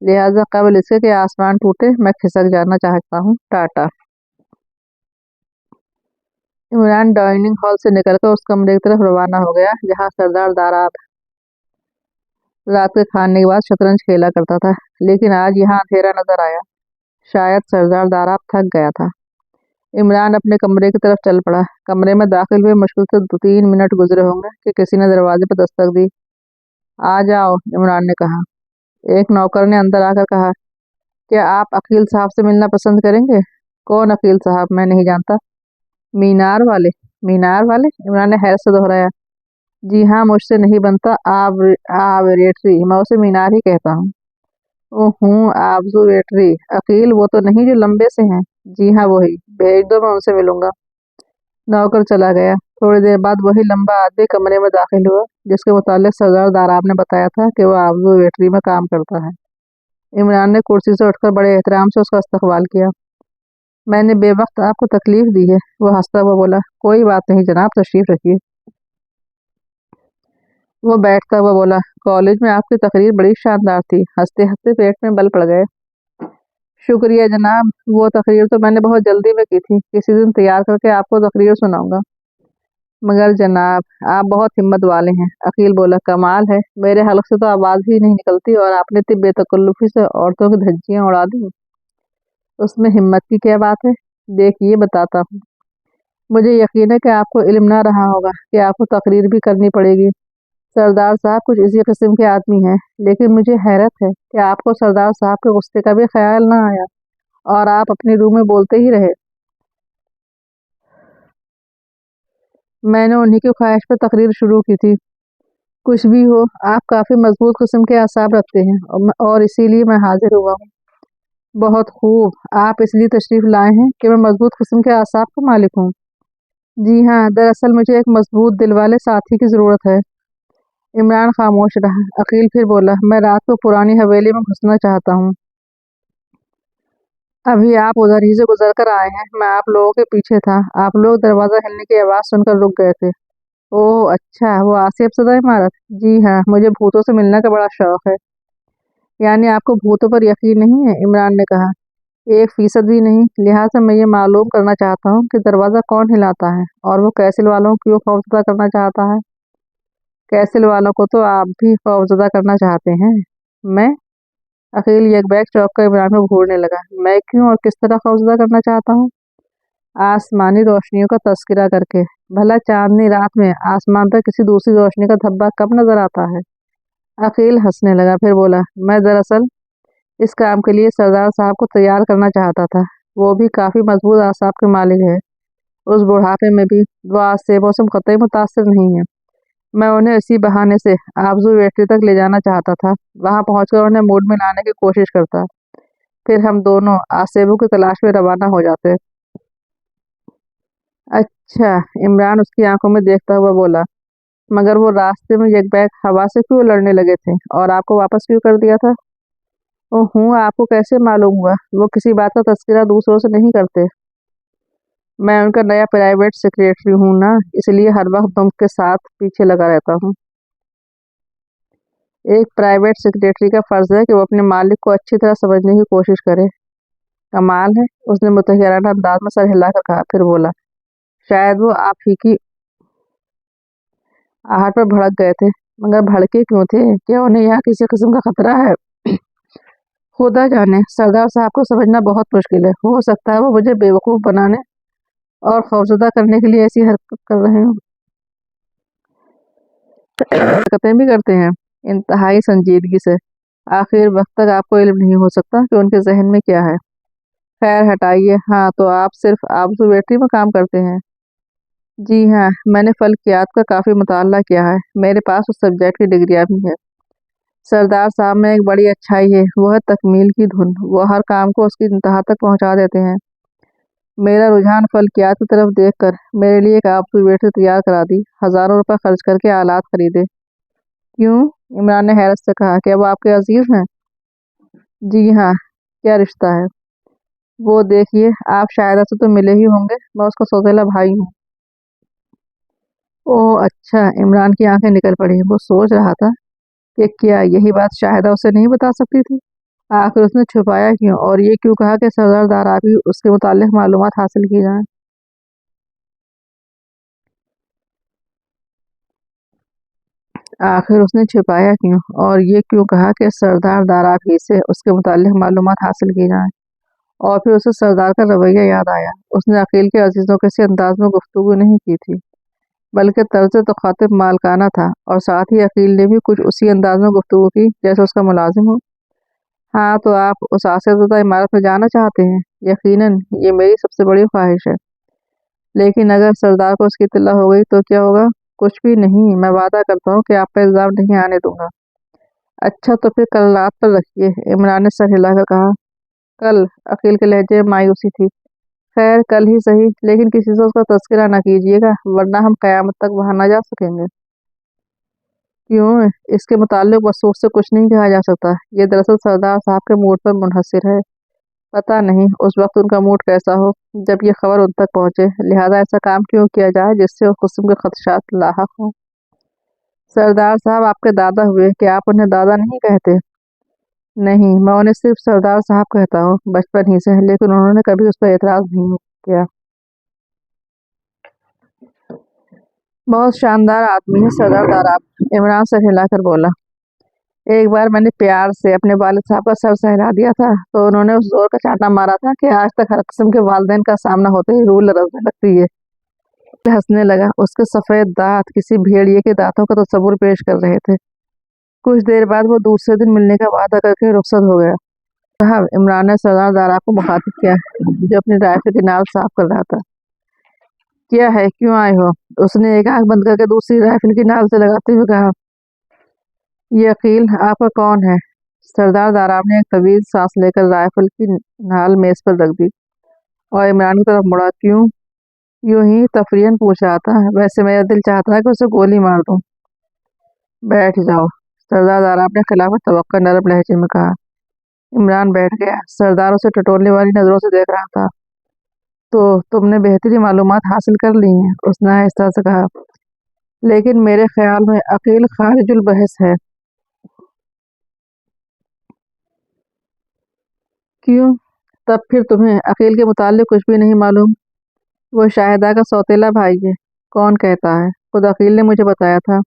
लिहाजा कबल इसके कि आसमान टूटे, मैं खिसक जाना चाहता हूँ। टाटा। इमरान डाइनिंग हॉल से निकलकर उस कमरे की तरफ रवाना हो गया जहाँ सरदार दाराब रात के खाने के बाद शतरंज खेला करता था। लेकिन आज यहाँ अंधेरा नजर आया। शायद सरदार दाराब थक गया था। इमरान अपने कमरे की तरफ चल पड़ा। कमरे में दाखिल हुए मुश्किल से 2-3 मिनट गुजरे होंगे कि किसी ने दरवाजे पर दस्तक दी। आ जाओ, इमरान ने कहा। एक नौकर ने अंदर आकर कहा, क्या आप अकील साहब से मिलना पसंद करेंगे? कौन अकील साहब? मैं नहीं जानता। मीनार वाले? मीनार वाले? इमरान ने हैरत से दोहराया। जी हाँ, मुझसे नहीं बनता। आबरेटरी, मैं उसे मीनार ही कहता हूँ। ओह, ऑब्जर्वेटरी। अकील वो तो नहीं जो लंबे से हैं? जी हाँ, वही। भेज दो, मैं उनसे मिलूंगा। नौकर चला गया। थोड़ी देर बाद वही लंबा आदमी कमरे में दाखिल हुआ जिसके मुतालिक सरदार दाराब ने बताया था कि वह ऑब्जर्वेटरी में काम करता है। इमरान ने कुर्सी से उठकर बड़े एहतराम से उसका इस्तकबाल किया। मैंने बेवक्त आपको तकलीफ दी है? वो हंसता हुआ बोला, कोई बात नहीं जनाब, तशरीफ रखिए। वो बैठता हुआ बोला, कॉलेज में आपकी तकरीर बड़ी शानदार थी। हंसते हंसते पेट में बल पड़ गए। शुक्रिया जनाब। वो तकरीर तो मैंने बहुत जल्दी में की थी। किसी दिन तैयार करके आपको तकरीर सुनाऊंगा। मगर जनाब, आप बहुत हिम्मत वाले हैं। अकील बोला, कमाल है, मेरे हलक से तो आवाज ही नहीं निकलती और आपने इतनी बेतकल्लुफी से औरतों की धज्जियां उड़ा दी। उसमें हिम्मत की क्या बात है? देखिए, बताता हूँ। मुझे यकीन है कि आपको इल्म ना रहा होगा कि आपको तकरीर भी करनी पड़ेगी। सरदार साहब कुछ इसी किस्म के आदमी हैं। लेकिन मुझे हैरत है कि आपको सरदार साहब के गुस्से का भी ख्याल ना आया, और आप अपनी रूह में बोलते ही रहे। मैंने उन्हीं की ख्वाहिश पर तकरीर शुरू की थी। कुछ भी हो, आप काफ़ी मजबूत किस्म के आसाब रखते हैं और इसीलिए मैं हाजिर हुआ हूँ। बहुत खूब, आप इसलिए तशरीफ़ लाए हैं कि मैं मजबूत किस्म के आसाब का मालिक हूँ। जी हाँ, दरअसल मुझे एक मजबूत दिल वाले साथी की ज़रूरत है। इमरान खामोश रहा। अकील फिर बोला, मैं रात को पुरानी हवेली में घुसना चाहता हूँ। अभी आप उधर ही से गुजर कर आए हैं, मैं आप लोगों के पीछे था। आप लोग दरवाज़ा हिलने की आवाज़ सुनकर रुक गए थे। ओह अच्छा, वो आसिफ ज़दा इमारत। जी हाँ, मुझे भूतों से मिलने का बड़ा शौक है। यानी आपको भूतों पर यकीन नहीं है? इमरान ने कहा। 1% भी नहीं। लिहाजा मैं ये मालूम करना चाहता हूँ कि दरवाज़ा कौन हिलाता है और वो कैसल वालों को क्यों खौफजदा करना चाहता है। कैसल वालों को तो आप भी खौफजदा करना चाहते हैं। मैं? अखिल यकबैक चौंक कर इमरान को घूरने लगा। मैं क्यों और किस तरह खौफजदा करना चाहता हूँ? आसमानी रोशनियों का तस्करा करके। भला चांदनी रात में आसमान पर किसी दूसरी रोशनी का धब्बा कब नजर आता है? अखिल हंसने लगा, फिर बोला, मैं दरअसल इस काम के लिए सरदार साहब को तैयार करना चाहता था। वो भी काफी मजबूत आसाब के मालिक है। उस बुढ़ापे में भी वो आज से मौसम कतई मुतासिर नहीं है। मैं उन्हें इसी बहाने से आबजू वेटरी तक ले जाना चाहता था। वहां पहुंचकर उन्हें मूड में लाने की कोशिश करता। फिर हम दोनों आसेबों की तलाश में रवाना हो जाते। अच्छा, इमरान उसकी आंखों में देखता हुआ बोला, मगर वो रास्ते में यकबैक हवा से क्यों लड़ने लगे थे और आपको वापस क्यों कर दिया था? ओह, आपको कैसे मालूम हुआ? वो किसी बात का तस्करा दूसरों से नहीं करते। मैं उनका नया प्राइवेट सेक्रेटरी हूँ ना, इसलिए हर वक्त तुम के साथ पीछे लगा रहता हूँ। एक प्राइवेट सेक्रेटरी का फर्ज है कि वो अपने मालिक को अच्छी तरह समझने की कोशिश करे। कमाल है, उसने मुतहराना अंदाज में सर हिलाकर कहा, फिर बोला, शायद वो आप ही की आहट पर भड़क गए थे। मगर भड़के क्यों थे? क्या उन्हें यहाँ किसी किस्म का खतरा है? खुदा जाने, सरदार साहब को समझना बहुत मुश्किल है। हो सकता है वो मुझे बेवकूफ़ बनाने और खौफजदा करने के लिए ऐसी हरकत कर रहे हो। हरकतें भी करते हैं इंतहाई संजीदगी से। आखिर वक्त तक आपको इल्म नहीं हो सकता कि उनके जहन में क्या है। खैर हटाइए। हाँ, तो आप सिर्फ ऑब्जर्वेटरी में काम करते हैं? जी हाँ, मैंने फल्कियात का काफ़ी मुताला किया है। मेरे पास उस सब्जेक्ट की डिग्रियाँ भी है। सरदार साहब में एक बड़ी अच्छाई है, वो है तकमील की धुन। वो हर काम को उसकी इंतहा तक पहुंचा देते हैं। मेरा रुझान फल्कियात की तरफ देखकर मेरे लिए एक ऑब्जर्वेटरी तैयार करा दी। हज़ारों रुपए खर्च करके आलात खरीदे। क्यों? इमरान ने हैरत से कहा, क्या वो आपके अजीज हैं? जी हाँ। क्या रिश्ता है? वो देखिए, आप शायदा से तो मिले ही होंगे। मैं उसका सौतेला भाई हूँ। ओह अच्छा, इमरान की आंखें निकल पड़ी। वो सोच रहा था कि क्या यही बात शाहिदा उसे नहीं बता सकती थी। आखिर उसने छुपाया क्यों और ये क्यों कहा कि सरदार दाराबी उसके मुतालिक मालूमात हासिल की जाए? आखिर उसने छुपाया क्यों और ये क्यों कहा कि सरदार दाराबी से उसके मुतालिक मालूमात हासिल की जाए? और फिर उसे सरदार का रवैया याद आया। उसने अकील के अजीजों के से अंदाज में गुफ्तगू नहीं की थी, बल्कि तर्ज तखातिब मालकाना था, और साथ ही अकील ने भी कुछ उसी अंदाज में गुफ्तगू की जैसे उसका मुलाजिम हो। हाँ, तो आप उस आसिफज़दा इमारत में जाना चाहते हैं? यकीनन, ये मेरी सबसे बड़ी ख्वाहिश है। लेकिन अगर सरदार को उसकी इत्तला हो गई तो क्या होगा? कुछ भी नहीं, मैं वादा करता हूँ कि आप पर इल्ज़ाम नहीं आने दूंगा। अच्छा, तो फिर कल रात पर रखिए, इमरान ने सर हिलाकर कहा। कल? अकील के लहजे में मायूसी थी। खैर, कल ही सही, लेकिन किसी से उसका तज़किरा ना कीजिएगा, वरना हम क़यामत तक वहां ना जा सकेंगे। क्यों? इसके मुताल्लिक़ वसूख से कुछ नहीं कहा जा सकता। ये दरअसल सरदार साहब के मूड पर मुनहसर है। पता नहीं उस वक्त उनका मूड कैसा हो जब ये खबर उन तक पहुंचे। लिहाजा ऐसा काम क्यों किया जाए जिससे उस किस्म के खदशात लाहक हों। सरदार साहब आपके दादा हुए, क्या आप उन्हें दादा नहीं कहते? नहीं, मैं उन्हें सिर्फ सरदार साहब कहता हूँ, बचपन ही से। लेकिन उन्होंने कभी उस पर एतराज़ नहीं किया। बहुत शानदार आदमी है सरदार दाराब, इमरान सर हिलाकर बोला। एक बार मैंने प्यार से अपने वालिद साहब का सर सहला दिया था तो उन्होंने उस जोर का चांटा मारा था कि आज तक हर किस्म के वालिदैन का सामना होते ही रूह लरजने लगती है। हंसने लगा। उसके सफेद दांत किसी भेड़िए के दांतों का तस्वुर पेश कर रहे थे। कुछ देर बाद वो दूसरे दिन मिलने का वादा करके रुखसत हो गया। साहब, इमरान ने सरदार दारा को मुखातिब किया, जो अपनी राइफल की नाल साफ कर रहा था। क्या है, क्यों आए हो? उसने एक आंख बंद करके दूसरी राइफल की नाल से लगाते हुए कहा। یہ عقیل آپ کا کون ہے؟ سردار داراب نے ایک طویل سانس لے کر رائفل کی نال میز پر رکھ دی اور عمران کی طرف مڑا۔ کیوں؟ یوں ہی تفریحاً پوچھا تھا، ویسے میرا دل چاہتا ہے کہ اسے گولی مار دوں۔ بیٹھ جاؤ، سردار داراب نے خلاف توقع نرم لہجے میں کہا۔ عمران بیٹھ گیا۔ سردار اسے ٹٹولنے والی نظروں سے دیکھ رہا تھا۔ تو تم نے بہترین معلومات حاصل کر لی ہیں، اس نے آہستہ سے کہا، لیکن میرے خیال میں عقیل خارج البحث ہے۔ کیوں؟ تب پھر تمہیں عقیل کے متعلق کچھ بھی نہیں معلوم؟ وہ شاہدہ کا سوتیلا بھائی ہے۔ کون کہتا ہے؟ خود عقیل نے مجھے بتایا تھا۔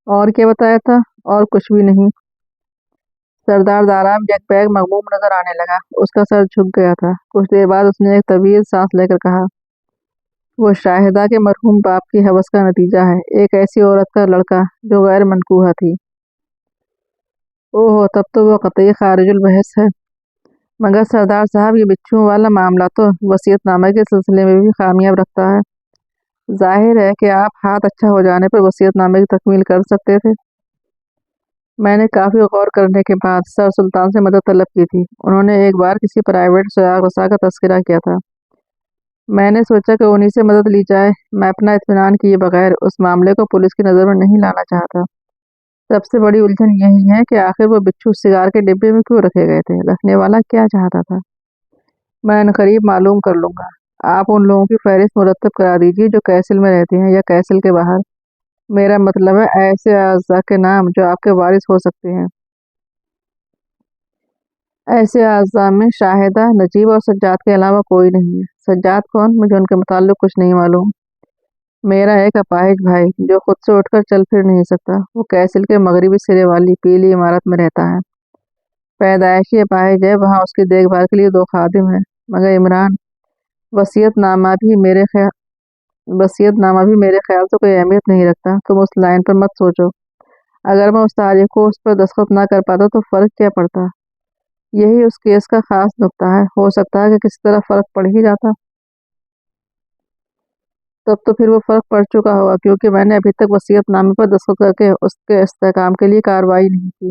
اور کیا بتایا تھا؟ اور کچھ بھی نہیں۔ سردار داراب یک بیگ مغموم نظر آنے لگا۔ اس کا سر جھک گیا تھا۔ کچھ دیر بعد اس نے ایک طویل سانس لے کر کہا، وہ شاہدہ کے مرحوم باپ کی حوث کا نتیجہ ہے، ایک ایسی عورت کا لڑکا جو غیر منکوحہ تھی۔ اوہ، تب تو وہ قطعی خارج البحث ہے۔ مگر سردار صاحب، یہ بچھو والا معاملہ تو وصیت نامے کے سلسلے میں بھی خامیاب رکھتا ہے۔ ظاہر ہے کہ آپ ہاتھ اچھا ہو جانے پر وصیت نامے کی تکمیل کر سکتے تھے۔ میں نے کافی غور کرنے کے بعد سر سلطان سے مدد طلب کی تھی۔ انہوں نے ایک بار کسی پرائیویٹ سراغ رساں کا تذکرہ کیا تھا۔ میں نے سوچا کہ انہی سے مدد لی جائے۔ میں اپنا اطمینان کیے بغیر اس معاملے کو پولیس کی نظر میں نہیں لانا چاہتا۔ سب سے بڑی الجھن یہی ہے کہ آخر وہ بچھو سگار کے ڈبے میں کیوں رکھے گئے تھے؟ رکھنے والا کیا چاہتا تھا؟ میں عنقریب معلوم کر لوں گا۔ آپ ان لوگوں کی فہرست مرتب کرا دیجیے جو کیسل میں رہتے ہیں یا کیسل کے باہر۔ میرا مطلب ہے ایسے اعضاء کے نام جو آپ کے وارث ہو سکتے ہیں۔ ایسے اعضاء میں شاہدہ، نجیب اور سجاد کے علاوہ کوئی نہیں ہے۔ سجاد کون؟ مجھے ان کے متعلق کچھ نہیں معلوم۔ میرا ایک اپاہج بھائی جو خود سے اٹھ کر چل پھر نہیں سکتا، وہ کیسل کے مغربی سرے والی پیلی عمارت میں رہتا ہے۔ پیدائشی اپاہج ہے، وہاں اس کی دیکھ بھال کے لیے 2 خادم ہیں۔ مگر عمران، وصیت نامہ بھی میرے خیال سے کوئی اہمیت نہیں رکھتا۔ تم اس لائن پر مت سوچو۔ اگر میں اس تاریخ کو اس پر دستخط نہ کر پاتا تو فرق کیا پڑتا؟ یہی اس کیس کا خاص نقطہ ہے۔ ہو سکتا ہے کہ کسی طرح فرق پڑ ہی جاتا۔ تب تو پھر وہ فرق پڑ چکا ہوگا، کیونکہ میں نے ابھی تک وصیت نامے پر دستخط کر کے اس کے استحکام کے لیے کارروائی نہیں کی۔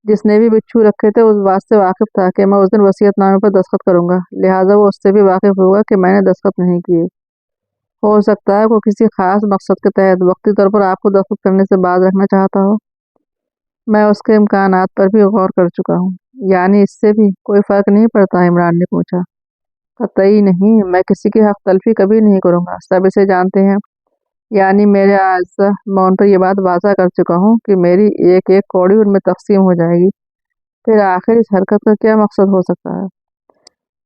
جس نے بھی بچھو رکھے تھے اس بات سے واقف تھا کہ میں اس دن وصیت نامے پر دستخط کروں گا، لہٰذا وہ اس سے بھی واقف ہوگا کہ میں نے دستخط نہیں کیے۔ ہو سکتا ہے وہ کسی خاص مقصد کے تحت وقتی طور پر آپ کو دستخط کرنے سے باز رکھنا چاہتا ہو۔ میں اس کے امکانات پر بھی غور کر چکا ہوں۔ یعنی اس سے بھی کوئی فرق نہیں پڑتا؟ عمران نے پوچھا۔ قطعی نہیں، میں کسی کی حق تلفی کبھی نہیں کروں گا، سب اسے جانتے ہیں۔ یعنی میرے اعزا، میں ان پر یہ بات واضح کر چکا ہوں کہ میری ایک ایک کوڑی ان میں تقسیم ہو جائے گی۔ پھر آخر اس حرکت کا کیا مقصد ہو سکتا ہے؟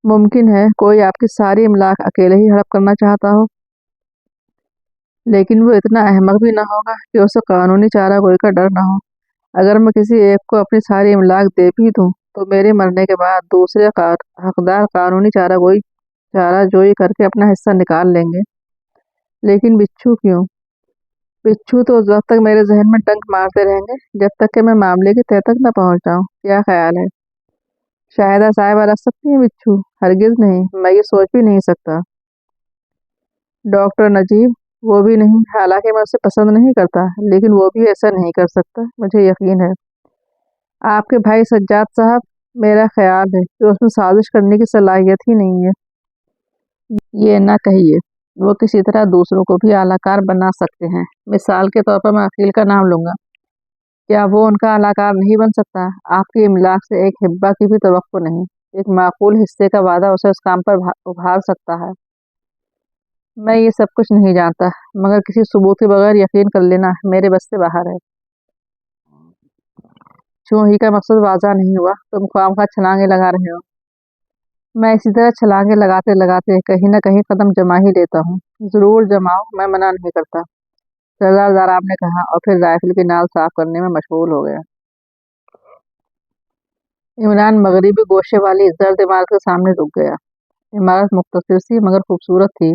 ممکن ہے کوئی آپ کی ساری املاک اکیلے ہی ہڑپ کرنا چاہتا ہو، لیکن وہ اتنا احمق بھی نہ ہوگا کہ اسے قانونی چارہ کوئی کا ڈر نہ ہو۔ اگر میں کسی ایک کو اپنی ساری املاک دے بھی دوں تو میرے مرنے کے بعد دوسرے حقدار قانونی چارہ جوئی کر کے اپنا حصہ نکال لیں گے۔ لیکن بچھو کیوں؟ بچھو تو اس وقت تک میرے ذہن میں ڈنک مارتے رہیں گے جب تک کہ میں معاملے کی تہہ تک نہ پہنچ جاؤں۔ کیا خیال ہے؟ شاہدہ صاحبہ رکھ سکتی ہیں بچھو؟ ہرگز نہیں، میں یہ سوچ بھی نہیں سکتا۔ ڈاکٹر نجیب؟ وہ بھی نہیں، حالانکہ میں اسے پسند نہیں کرتا، لیکن وہ بھی ایسا نہیں کر سکتا، مجھے یقین ہے۔ آپ کے بھائی سجاد صاحب؟ میرا خیال ہے کہ اس میں سازش کرنے کی صلاحیت ہی نہیں ہے۔ یہ نہ کہیے، وہ کسی طرح دوسروں کو بھی اعلی کار بنا سکتے ہیں۔ مثال کے طور پر میں عقیل کا نام لوں گا، کیا وہ ان کا اعلی کار نہیں بن سکتا؟ آپ کی املاک سے ایک حبہ کی بھی توقع نہیں، ایک معقول حصے کا وعدہ اسے اس کام پر ابھار سکتا ہے۔ میں یہ سب کچھ نہیں جانتا، مگر کسی ثبوت کے بغیر یقین کر لینا میرے بس سے باہر ہے۔ چوں ہی کا مقصد واضح نہیں ہوا؟ تم خواہ چھلانگیں لگا رہے ہو۔ میں اسی طرح چھلانگیں لگاتے لگاتے کہیں نہ کہیں قدم جما ہی لیتا ہوں۔ ضرور جماؤ، میں منع نہیں کرتا، سردار داراب نے کہا اور پھر رائفل کی نال صاف کرنے میں مشغول ہو گیا۔ عمران مغربی گوشے والی زرد عمارت کے سامنے رک گیا۔ عمارت مختصر سی مگر خوبصورت تھی۔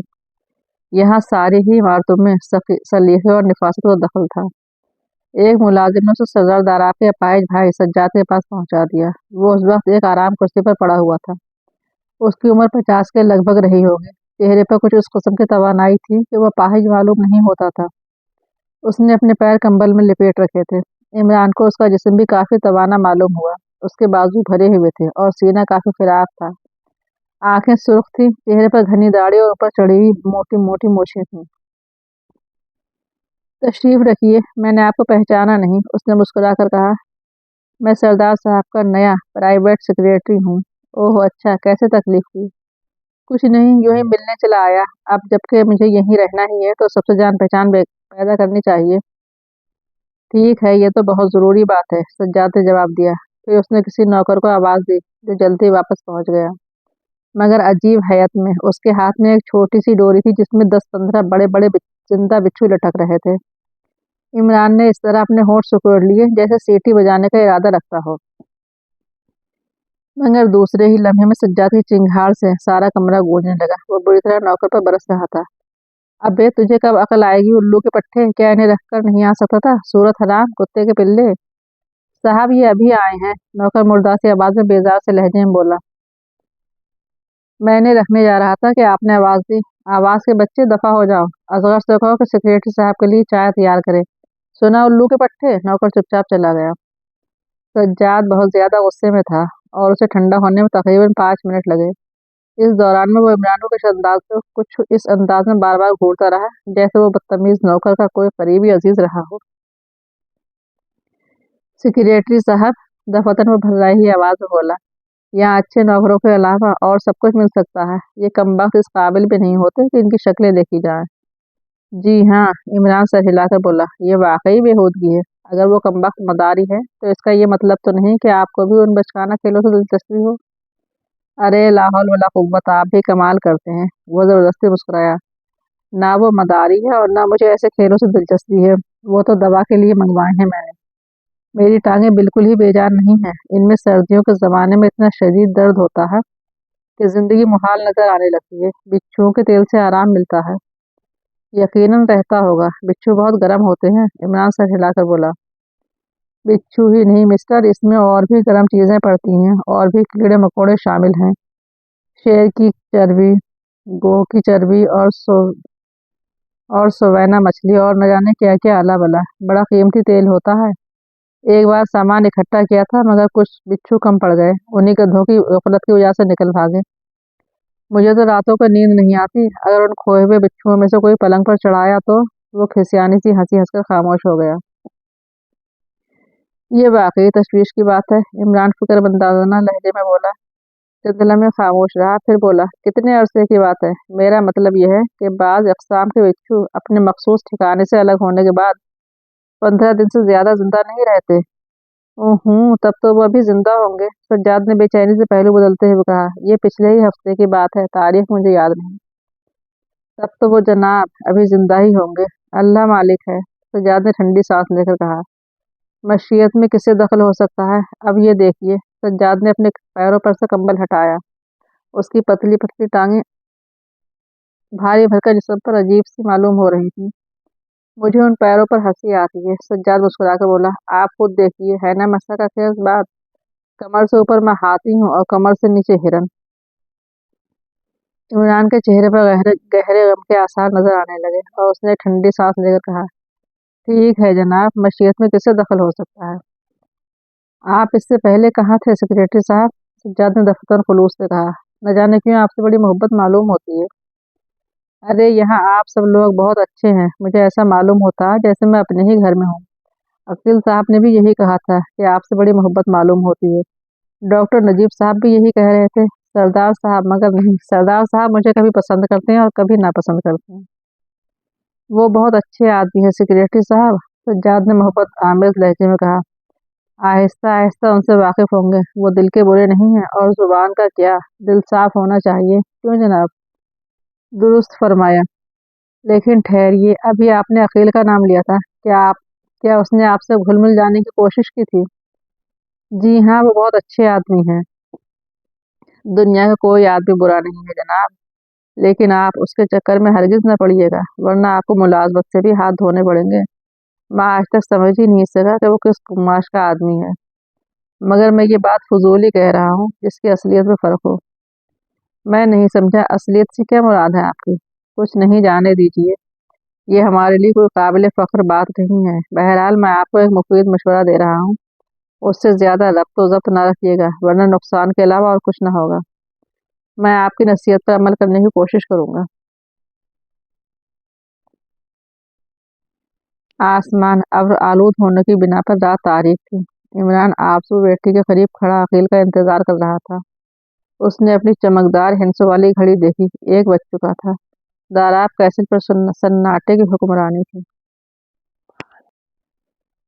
یہاں ساری ہی عمارتوں میں سلیقے اور نفاست کا دخل تھا۔ ایک ملازم نے اسے سردار داراب کے اپاہج بھائی سجاد کے پاس پہنچا دیا۔ وہ اس وقت ایک آرام کرسی پر پڑا ہوا تھا۔ اس کی عمر 50 کے لگ بھگ رہی ہوگی۔ چہرے پر کچھ اس قسم کی توانائی تھی کہ وہ اپاہج معلوم نہیں ہوتا تھا۔ اس نے اپنے پیر کمبل میں لپیٹ رکھے تھے۔ इमरान को उसका जिस्म भी काफी तवाना मालूम हुआ। उसके बाजू भरे हुए थे और सीना काफी फिराक था। आंखें सुर्ख थी, चेहरे पर घनी दाढ़ी और ऊपर चढ़ी हुई मोटी मोटी मूछें थीं। तशरीफ रखिए, मैंने आपको पहचाना नहीं, उसने मुस्कुराकर कहा। मैं सरदार साहब का नया प्राइवेट सेक्रेटरी हूँ। ओह अच्छा, कैसे तकलीफ हुई? कुछ नहीं, यूं ही मिलने चला आया। अब जबकि मुझे यहीं रहना ही है तो सबसे जान पहचान पैदा करनी चाहिए। ठीक है, ये तो बहुत ज़रूरी बात है, सज्जाद ने जवाब दिया। फिर उसने किसी नौकर को आवाज़ दी, जो जल्दी वापस पहुंच गया। मगर अजीब हैत में उसके हाथ में एक छोटी सी डोरी थी जिसमें 10-15 बड़े बड़े जिंदा बिच्छू लटक रहे थे। इमरान ने इस तरह अपने होंठ सिकोड़ लिए जैसे सीटी बजाने का इरादा रखता हो। मगर दूसरे ही लम्हे में सज्जाद की चिंगार से सारा कमरा गूंजने लगा। वो बुरी तरह नौकर पर बरस रहा था। अबे तुझे कब अकल आएगी उल्लू के पट्टे, क्या इन्हें रखकर नहीं आ सकता था? सूरत हराम, कुत्ते के पिल्ले। साहब ये अभी आए हैं, नौकर मुर्दासी आवाज में बेजार से लहजे में बोला। मैंने रखने जा रहा था कि आपने आवाज दी। आवाज के बच्चे, दफा हो जाओ। असगर से कहो कि सेक्रेटरी साहब के लिए चाय तैयार करे। सुना उल्लू के पट्टे? नौकर चुपचाप चला गया। सज्जाद बहुत ज्यादा गुस्से में था और उसे ठंडा होने में तकरीबन 5 मिनट लगे। इस दौरान में वो इमरान को कुछ इस अंदाज में बार बार घूरता रहा जैसे वो बदतमीज नौकर का कोई करीबी अजीज रहा हो। सेक्रेटरी साहब, दफतन में भर्राई ही आवाज में बोला। यहाँ अच्छे नौकरों के अलावा और सब कुछ मिल सकता है। ये कमबख्त इस काबिल भी नहीं होते कि इनकी शक्लें देखी जाएं। जी हाँ, इमरान सर हिलाकर बोला। ये वाकई बेहूदगी है। अगर वो कमबख्त मदारी है तो इसका ये मतलब तो नहीं कि आपको भी उन बचकाना खेलों से दिलचस्पी हो। अरे ला हौल वला कुव्वत, आप भी कमाल करते हैं। वो जबरदस्ती मुस्कुराया। ना वो मदारी है और ना मुझे ऐसे खेलों से दिलचस्पी है। वो तो दवा के लिए मंगवाए हैं मैंने। मेरी टांगें बिल्कुल ही बेजान नहीं है। इनमें सर्दियों के जमाने में इतना शदीद दर्द होता है कि जिंदगी मुहाल नजर आने लगती है। बिच्छुओं के तेल से आराम मिलता है। यकीनन रहता होगा, बिच्छू बहुत गर्म होते हैं, इमरान सर हिलाकर बोला। बिच्छू ही नहीं मिस्टर, इसमें और भी गर्म चीजें पड़ती हैं और भी कीड़े मकोड़े शामिल हैं। शेर की चर्बी, गो की चर्बी और सोवैना मछली और न जाने क्या क्या आला बला। बड़ा कीमती तेल होता है। एक बार सामान इकट्ठा किया था मगर कुछ बिच्छू कम पड़ गए। उन्हीं गधों की गफलत की वजह से निकल भागे। मुझे तो रातों को नींद नहीं आती। अगर उन खोए हुए बिच्छुओं में से कोई पलंग पर चढ़ाया तो। वो खिसियानी सी हंसी हंसकर खामोश हो गया। ये वाकई तशवीश की बात है, इमरान फिक्रमंदाना लहजे में बोला। चंद लम्हे खामोश रहा, फिर बोला। कितने अरसे की बात है? मेरा मतलब यह है कि बाज अक़साम के बिच्छू अपने मखसूस ठिकाने से अलग होने के बाद 15 दिन से ज्यादा जिंदा नहीं रहते। ओह, तब तो वो अभी जिंदा होंगे, सज्जाद ने बेचैनी से पहलू बदलते हुए कहा। ये पिछले ही हफ्ते की बात है, तारीख मुझे याद नहीं। तब तो वो जनाब अभी जिंदा ही होंगे। अल्लाह मालिक है, सज्जाद ने ठंडी सांस लेकर कहा। मशीयत में किसे दखल हो सकता है? अब ये देखिए। सज्जाद ने अपने पैरों पर से कंबल हटाया। उसकी पतली पतली टांगें भारी भरकम जिस्म पर अजीब सी मालूम हो रही थी। मुझे उन पैरों पर हंसी आती है, सज्जाद मुस्कुराकर बोला। आप खुद देखिए, है ना मसा का खेल बात। कमर से ऊपर मैं हाथी हूँ और कमर से नीचे हिरन। इमरान के चेहरे पर गहरे गहरे गम के आसार नजर आने लगे और उसने ठंडी सांस लेकर कहा। ठीक है जनाब, मशीयत में किसे दखल हो सकता है? आप इससे पहले कहाँ थे सेक्रेटरी साहब? सज्जाद ने दफ्तर खुलूस से कहा। न जाने क्यों आपसे बड़ी मोहब्बत मालूम होती है। अरे यहाँ आप सब लोग बहुत अच्छे हैं। मुझे ऐसा मालूम होता है जैसे मैं अपने ही घर में हूँ। अकील साहब ने भी यही कहा था कि आपसे बड़ी मोहब्बत मालूम होती है। डॉक्टर नजीब साहब भी यही कह रहे थे। सरदार साहब, मगर नहीं, सरदार साहब मुझे कभी पसंद करते हैं और कभी नापसंद करते हैं। वो बहुत अच्छे आदमी है सेक्रेटरी साहब, सज्जाद ने मोहब्बत आमेज लहजे में कहा। आहिस्ता आहिस्ता उनसे वाकिफ होंगे। वो दिल के बुरे नहीं हैं और जुबान का क्या, दिल साफ होना चाहिए, क्यों जनाब? दुरुस्त फरमाया। लेकिन ठहरिए, अभी आपने अकील का नाम लिया था। क्या उसने आपसे घुल मिल जाने की कोशिश की थी? जी हाँ, वो बहुत अच्छे आदमी हैं। दुनिया का कोई आदमी बुरा नहीं है जनाब। लेकिन आप उसके चक्कर में हरगिज न पड़िएगा, वरना आपको मुलाजमत से भी हाथ धोने पड़ेंगे। मैं आज तक समझ ही नहीं सका कि वो किस कुमाश का आदमी है। मगर मैं ये बात फजूल ही कह रहा हूँ जिसकी असलियत में फर्क हो। मैं नहीं समझा, असलियत से क्या मुराद है आपकी? कुछ नहीं, जाने दीजिए। ये हमारे लिए कोई काबिल फ़ख्र बात नहीं है। बहरहाल मैं आपको एक मुफीद मशवरा दे रहा हूँ, उससे ज़्यादा रब्त व ज़ब्त ना रखिएगा, वरना नुकसान के अलावा और कुछ ना होगा। मैं आपकी नसीहत पर अमल करने की कोशिश करूँगा। आसमान अब्र आलूद होने की बिना पर रात तारीक थी। इमरान आबसू बेटी के करीब खड़ा अकील का इंतजार कर रहा था। उसने अपनी चमकदार हिंसों वाली घड़ी देखी, 1 बज चुका था। दाराब कैसल पर सन्नाटे की हुक्मरानी थी।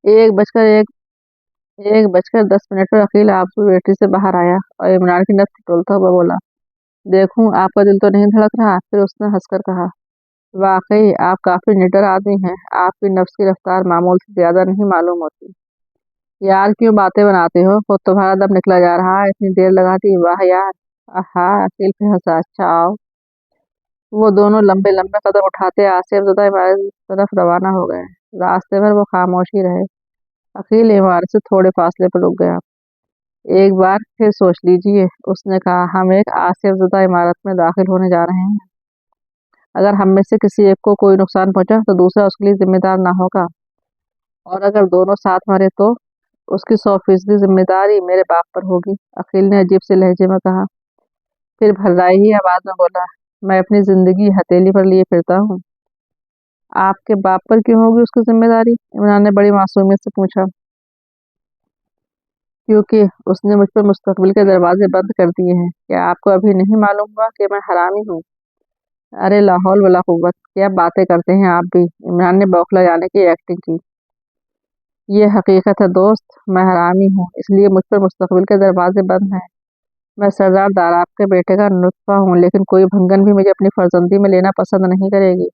1 बजकर 10 मिनट पर अकील आबसू बेटी से बाहर आया और इमरान की नब्ज टटोलता हुआ बोला, देखूं आपका दिल तो नहीं धड़क रहा? फिर उसने हंसकर कहा, वाकई आप काफी निडर आदमी हैं। आपकी नफ्स की रफ्तार मामूल से ज्यादा नहीं मालूम होती। यार क्यों बातें बनाते हो? खुद तुम्हारा दम निकला जा रहा है, इतनी देर लगा दी। वाह यार। आहा, अकील फिर हंसा। अच्छा आओ। वो दोनों लंबे लंबे कदम उठाते आसिफ ज़दा इमारत की तरफ रवाना हो गए। रास्ते भर वो खामोशी रहे। अकील इमारत से थोड़े फासले पर रुक गया। एक बार फिर सोच लीजिए, उसने कहा, हम एक आसिफ ज़दा इमारत में दाखिल होने जा रहे हैं। अगर हम में से किसी एक को कोई नुकसान पहुंचा तो दूसरा उसके लिए जिम्मेदार ना होगा, और अगर दोनों साथ मरे तो उसकी 100% जिम्मेदारी मेरे बाप पर होगी। अकील ने अजीब से लहजे में कहा। फिर भर्राई ही आवाज में बोला, मैं अपनी जिंदगी हथेली पर लिए फिरता हूँ। आपके बाप पर क्यों होगी उसकी जिम्मेदारी? इमरान ने बड़ी मासूमियत से पूछा। क्योंकि उसने मुझ पर मुस्तकबिल के दरवाजे बंद कर दिए हैं। क्या आपको अभी नहीं मालूम हुआ कि मैं हरामी हूँ? अरे लाहौल वला कुव्वत, क्या बातें करते हैं आप भी। इमरान ने बौखला जाने की एक्टिंग की। ये हकीकत है दोस्त, मैं हरामी हूँ, इसलिए मुझ पर मुस्तकबिल के दरवाजे बंद हैं। मैं सरदार दाराब के बेटे का नुतफा हूँ, लेकिन कोई भंगन भी मुझे अपनी फर्जंदी में लेना पसंद नहीं करेगी।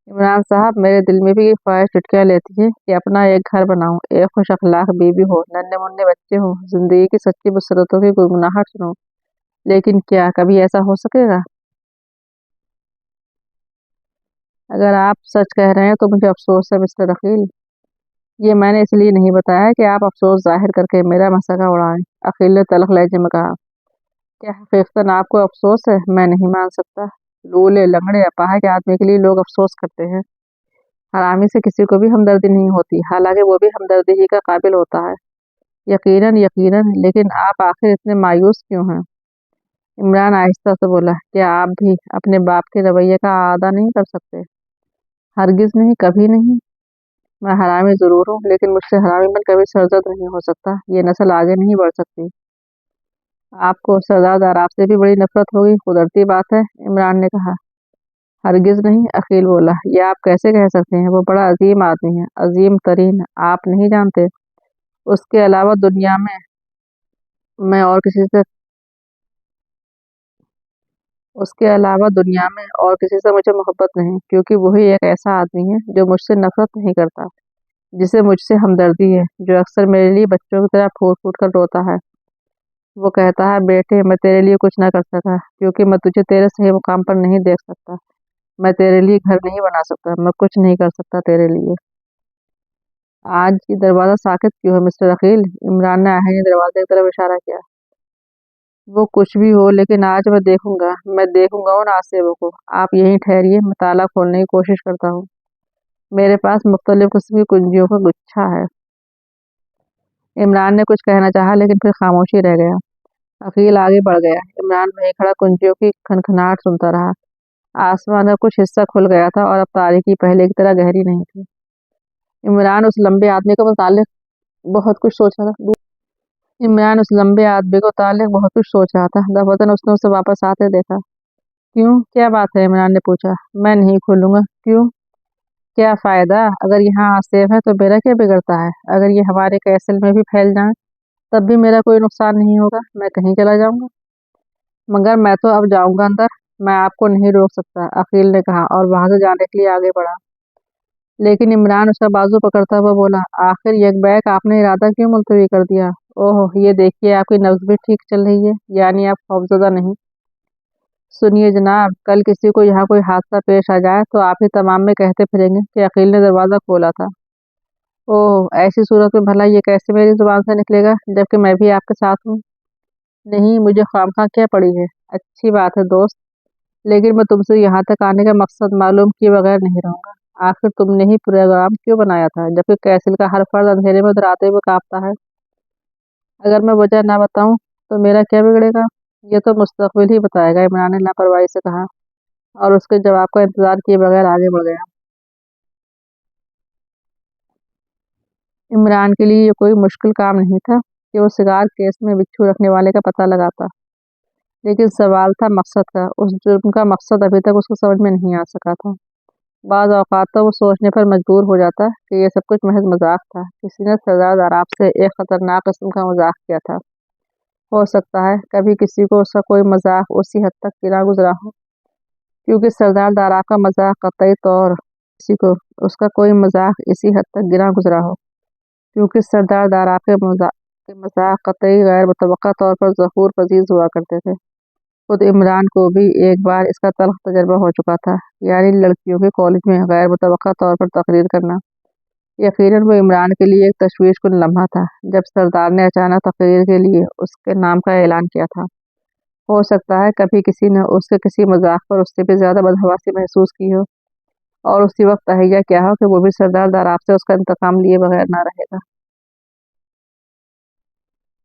इमरान साहब, मेरे दिल में भी ये ख्वाहिश चुटकियाँ लेती है कि अपना एक घर बनाऊं, एक खुश अखलाक बीवी हो, नन्हे मुन्ने बच्चे हो, जिंदगी की सच्ची मुसरतों की गुनगुनाहट सुनो। लेकिन क्या कभी ऐसा हो सकेगा? अगर आप सच कह रहे हैं तो मुझे अफसोस है मिस्टर अकील। ये मैंने इसलिए नहीं बताया कि आप अफसोस जाहिर करके मेरा मसका उड़ाएं। अकील ने तल्ख लहजे में कहा। क्या हकीकतन आपको अफसोस है? मैं नहीं मान सकता। लूले लंगड़े अपाहिज आदमी के लिए लोग अफसोस करते हैं। हरामी से किसी को भी हमदर्दी नहीं होती, हालांकि वो भी हमदर्दी ही का काबिल होता है। यकीनन यकीनन, लेकिन आप आखिर इतने मायूस क्यों हैं? इमरान आहिस्ता से बोला, क्या आप भी अपने बाप के रवैये का आदा नहीं कर सकते? हरगिज नहीं, कभी नहीं। मैं हरामी जरूर हूँ, लेकिन मुझसे हरामी बन कभी सरजद नहीं हो सकता। ये नस्ल आगे नहीं बढ़ सकती। आपको सरदार दाराब से भी बड़ी नफरत होगी, कुदरती बात है, इमरान ने कहा। हरगिज नहीं, अकील बोला। ये आप कैसे कह सकते हैं? वो बड़ा अजीम आदमी है, अजीम तरीन। आप नहीं जानते, उसके अलावा दुनिया में मैं और किसी से उसके अलावा दुनिया में और किसी से मुझे मोहब्बत नहीं, क्योंकि वही एक ऐसा आदमी है जो मुझसे नफरत नहीं करता, जिसे मुझसे हमदर्दी है, जो अक्सर मेरे लिए बच्चों की तरह फूट फूट कर रोता है। वो कहता है, बेटे मैं तेरे लिए कुछ ना कर सका, क्योंकि मैं तुझे तेरे सही मुकाम पर नहीं देख सकता। मैं तेरे लिए घर नहीं बना सकता, मैं कुछ नहीं कर सकता तेरे लिए। आज ये दरवाजा साकित क्यों है मिस्टर अकील? इमरान ने आहिर दरवाजे की तरफ इशारा किया। वो कुछ भी हो, लेकिन आज मैं देखूंगा उन आसेबों को। आप यहीं ठहरिए, मैं ताला खोलने की कोशिश करता हूँ। मेरे पास मुख्तलिफ किस्म की कुंजियों का गुच्छा है। इमरान ने कुछ कहना चाहा, लेकिन फिर खामोशी रह गया। अकील आगे बढ़ गया। इमरान वहीं खड़ा कुंजियों की खनखनाहट सुनता रहा। आसमान का कुछ हिस्सा खुल गया था और अब तारीकी पहले की तरह गहरी नहीं थी। इमरान उस लंबे आदमी के मुतालिक बहुत कुछ सोच रहा था। इमरान उस लंबे आदमी को मुतालिक बहुत कुछ सोच रहा था। दफअतन उसने उसे वापस आते देखा। क्यों, क्या बात है? इमरान ने पूछा। मैं नहीं खोलूंगा। क्यों? क्या फायदा? अगर यहाँ आसेफ है तो मेरा क्या बिगड़ता है? अगर ये हमारे कैसल में भी फैल जाए तब भी मेरा कोई नुकसान नहीं होगा, मैं कहीं चला जाऊंगा। मगर मैं तो अब जाऊंगा अंदर। मैं आपको नहीं रोक सकता, अकील ने कहा और वहां से जाने के लिए आगे बढ़ा। लेकिन इमरान उसका बाजू पकड़ता हुआ बोला, आखिर यकबैक आपने इरादा क्यों मुलतवी कर दिया? ओह, ये देखिए आपकी नब्ज भी ठीक चल रही है, यानी आप खौफजदा नहीं। सुनिए जनाब, कल किसी को यहाँ कोई हादसा पेश आ जाए तो आप ही तमाम में कहते फिरेंगे कि अकील ने दरवाज़ा खोला था। ओह, ऐसी सूरत में भला ये कैसे मेरी जुबान से निकलेगा, जबकि मैं भी आपके साथ हूँ। नहीं, मुझे खामखा क्या पड़ी है। अच्छी बात है दोस्त, लेकिन मैं तुमसे यहाँ तक आने का मकसद मालूम किए बगैर नहीं रहूँगा। आखिर तुमने ही प्रोग्राम क्यों बनाया था, जबकि कैसल का हर फर्द अंधेरे में डराते हुए कांपता है? अगर मैं वजह ना बताऊं तो मेरा क्या बिगड़ेगा? ये तो मुस्तकबिल ही बताएगा, इमरान ने लापरवाही से कहा, और उसके जवाब का इंतजार किए बगैर आगे बढ़ गया। इमरान के लिए ये कोई मुश्किल काम नहीं था कि वो सिगार केस में बिच्छू रखने वाले का पता लगाता, लेकिन सवाल था मकसद का। उस जुर्म का मकसद अभी तक उसको समझ में नहीं आ सका था। बाज़ औक़ात तो वो सोचने पर मजबूर हो जाता कि ये सब कुछ महज मजाक था, किसी ने सरदार दाराब से एक ख़तरनाक किस्म का मजाक किया था। हो सकता है कभी किसी को उसका कोई मजाक उसी हद तक गिरा गुजरा हो, क्योंकि सरदार दाराब का मजाक कतई तौर किसी को उसका कोई मजाक इसी हद तक गिरा गुजरा हो, क्योंकि सरदार दाराब के मजाक कतई गैर मुतवक्का तौर पर ज़हूर पजीज हुआ करते थे। खुद इमरान को भी एक बार इसका तल्ख तजर्बा हो चुका था, यानी लड़कियों के कॉलेज में गैर मुतवक्का तौर पर तकरीर करना। यकीनन वो इमरान के लिए एक तशवीशकुन लम्हा था जब सरदार ने अचानक तकरीर के लिए उसके नाम का ऐलान किया था। हो सकता है कभी किसी ने उसके किसी मजाक पर उससे भी ज़्यादा बदहवासी महसूस की हो, और उसी वक्त तहैया क्या हो कि वो भी सरदार दाराब से उसका इंतकाम लिए बगैर ना रहेगा।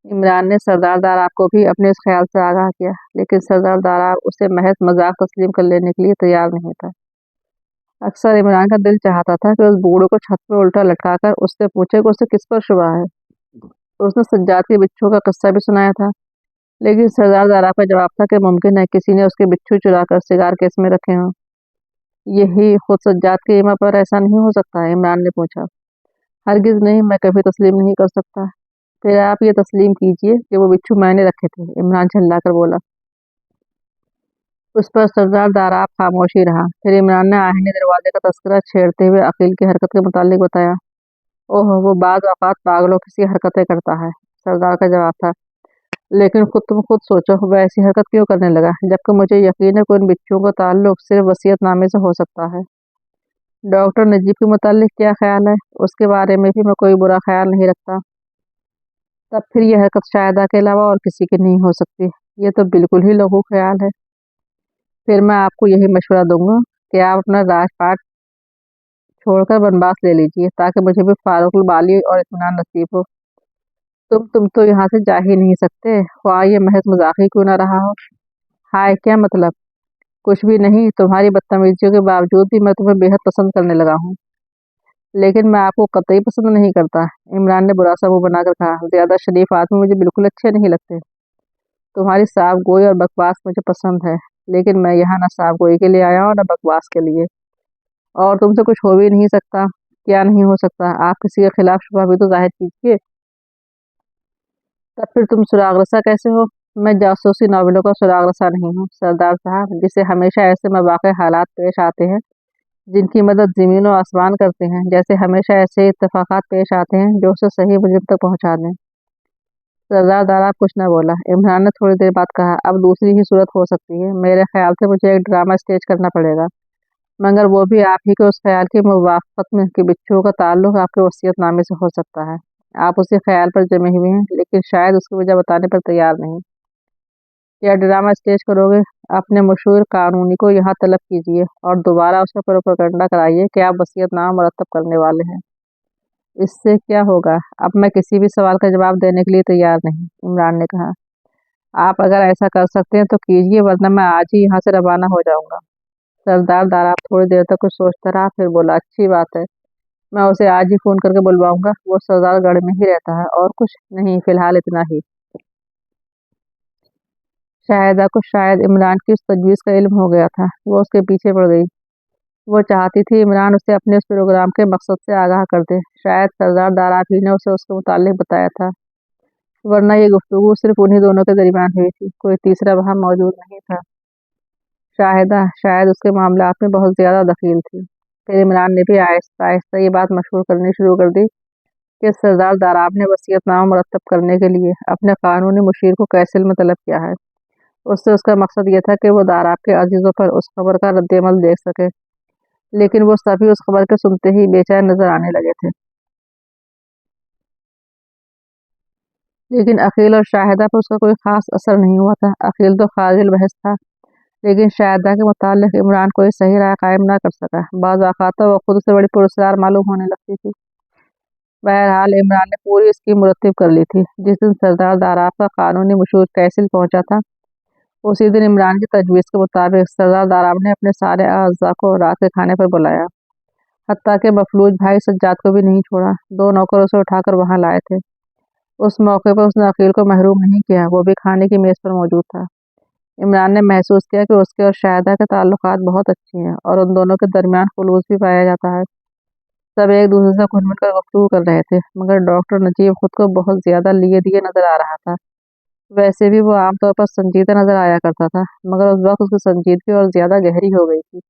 इमरान ने सरदार दाराब को भी अपने इस ख्याल से आगाह किया, लेकिन सरदार दाराब उसे महज मजाक तस्लीम कर लेने के लिए तैयार नहीं था। अक्सर इमरान का दिल चाहता था कि उस बूढ़े को छत पर उल्टा लटकाकर उससे पूछे कि उसे किस पर शुबा है। उसने सज्जाद के बिच्छू का किस्सा भी सुनाया था, लेकिन सरदार दाराब का जवाब था कि मुमकिन है किसी ने उसके बिच्छू चुरा कर सिगार केस में रखे हों। यही खुद सज्जाद के ईमा पर ऐसा नहीं हो सकता है? इमरान ने पूछा। हरगिज नहीं, मैं कभी तस्लीम नहीं कर सकता। फिर आप ये तस्लीम कीजिए कि वो बिच्छू मैंने रखे थे, इमरान झल्लाकर बोला। उस पर सरदार दाराब खामोशी रहा। फिर इमरान ने आहिनी दरवाजे का तस्करा छेड़ते हुए अकील की हरकत के मुतालिक बताया। ओह, वो बाज़ औक़ात पागलों की सी हरकतें करता है, सरदार का जवाब था। लेकिन तुम खुद सोचो, वह ऐसी हरकत क्यों करने लगा, जबकि मुझे यकीन है कि उन बिच्छुओं का ताल्लुक सिर्फ वसीयतनामे से हो सकता है। डॉक्टर नजीब के मुतालिक क्या ख्याल है? उसके बारे में भी मैं कोई बुरा ख्याल नहीं रखता। तब फिर यह हरकत शायदा के अलावा और किसी की नहीं हो सकती। ये तो बिल्कुल ही लघु ख्याल है। फिर मैं आपको यही मशवरा दूंगा कि आप अपना राजपाट छोड़कर बनवास ले लीजिए, ताकि मुझे भी फारुकुल बाली और इत्मीनान नसीब हो। तुम तो यहाँ से जा ही नहीं सकते, ख्वाह ये महज मजाक ही क्यों ना रहा हो। हाय, क्या मतलब? कुछ भी नहीं, तुम्हारी बदतमीजियों के बावजूद भी मैं तुम्हें बेहद पसंद करने लगा हूँ। लेकिन मैं आपको कतई पसंद नहीं करता, इमरान ने बुरा सा मुंह बनाकर कहा। ज्यादा शरीफ आदमी मुझे बिल्कुल अच्छे नहीं लगते। तुम्हारी साफ गोई और बकवास मुझे पसंद है, लेकिन मैं यहाँ ना साफ गोई के लिए आया हूँ ना बकवास के लिए। और तुमसे कुछ हो भी नहीं सकता। क्या नहीं हो सकता? आप किसी के खिलाफ शुबा भी तो जाहिर कीजिए। तब फिर तुम सुराग रसा कैसे हो? मैं जासूसी नावलों का सुराग रसा नहीं हूँ सरदार साहब, जिसे हमेशा ऐसे मौके हालात पेश आते हैं जिनकी मदद ज़मीन और आसमान करते हैं, जैसे हमेशा ऐसे इत्तेफाकात पेश आते हैं जो उसे सही मुजरिम तक पहुंचा दें। सरदार दाराब कुछ न बोला। इमरान ने थोड़ी देर बाद कहा, अब दूसरी ही सूरत हो सकती है। मेरे ख्याल से मुझे एक ड्रामा स्टेज करना पड़ेगा, मगर वो भी आप ही के उस ख्याल की मुवाफ़क़त में कि बिच्छुओं का ताल्लुक आपके वसीयतनामे से हो सकता है। आप उसी ख्याल पर जमे हुए हैं, लेकिन शायद उसकी वजह बताने पर तैयार नहीं। क्या ड्रामा स्टेज करोगे? अपने मशहूर कानूनी को यहाँ तलब कीजिए और दोबारा उसका प्रोपेगेंडा कराइए कि आप वसीयतनामा मुरतब करने वाले हैं। इससे क्या होगा? अब मैं किसी भी सवाल का जवाब देने के लिए तैयार नहीं, इमरान ने कहा। आप अगर ऐसा कर सकते हैं तो कीजिए, वरना मैं आज ही यहाँ से रवाना हो जाऊंगा। सरदार दाराब थोड़ी देर तक कुछ सोचता रहा, फिर बोला, अच्छी बात है, मैं उसे आज ही फोन करके बुलवाऊंगा। वो सरदारगढ़ में ही रहता है, और कुछ नहीं, फिलहाल इतना ही। शाहिदा को शायद इमरान की उस तजवीज़ का इल्म हो गया था। वो उसके पीछे पड़ गई। वो चाहती थी इमरान उसे अपने उस प्रोग्राम के मकसद से आगाह कर दे। शायद सरदार दाराब ही ने उसे उसके मुतालिक बताया था, वरना ये गुफ्तगू सिर्फ उन्हीं दोनों के दरमियान हुई थी, कोई तीसरा वहां मौजूद नहीं था। शाहिदा शायद उसके मामलात में बहुत ज़्यादा दखील थी। फिर इमरान ने भी आहिस्ता आहिस्ता ये बात मशहूर करनी शुरू कर दी कि सरदार दाराब ने वसीयतनामा मुरतब करने के लिए अपने कानूनी मुशीर को कैसल में तलब किया है। उससे उसका मकसद ये था कि वो दाराब के अजीज़ों पर उस खबर का रद्द-ए-अमल देख सके, लेकिन वो सभी उस खबर के सुनते ही बेचैन नजर आने लगे थे। लेकिन अकील और शाहिदा पर उसका कोई खास असर नहीं हुआ था। अकील तो खारिज बहस था, लेकिन शाहिदा के मुतालिक इमरान कोई सही राय कायम ना कर सका। बाज़ औक़ात वो खुद से बड़ी पुरस्कार मालूम होने लगती थी। बहरहाल इमरान ने पूरी स्कीम मुरतब कर ली थी। जिस दिन सरदार दाराब का कानूनी मशहूर कैसिल पहुंचा था, उसी दिन इमरान की तजवीज़ के मुताबिक सरदार दाराब ने अपने सारे अज़्ज़ा को रात के खाने पर बुलाया। हत्ता के मफलूज भाई सज्जाद को भी नहीं छोड़ा। 2 नौकरों से उठाकर वहां लाए थे। उस मौके पर उसने अकील को महरूम नहीं किया, वो भी खाने की मेज़ पर मौजूद था। इमरान ने महसूस किया कि उसके और शाहिदा के ताल्लुकात बहुत अच्छे हैं और उन दोनों के दरमियान खुलूस भी पाया जाता है। सब एक दूसरे से घुल मिल कर गुफ्तगू कर रहे थे, मगर डॉक्टर नजीब खुद को बहुत ज्यादा लिए दिए नजर आ रहा था। वैसे भी वो आमतौर पर संजीदा नजर आया करता था, मगर उस वक्त उसकी संजीदगी और ज्यादा गहरी हो गई थी।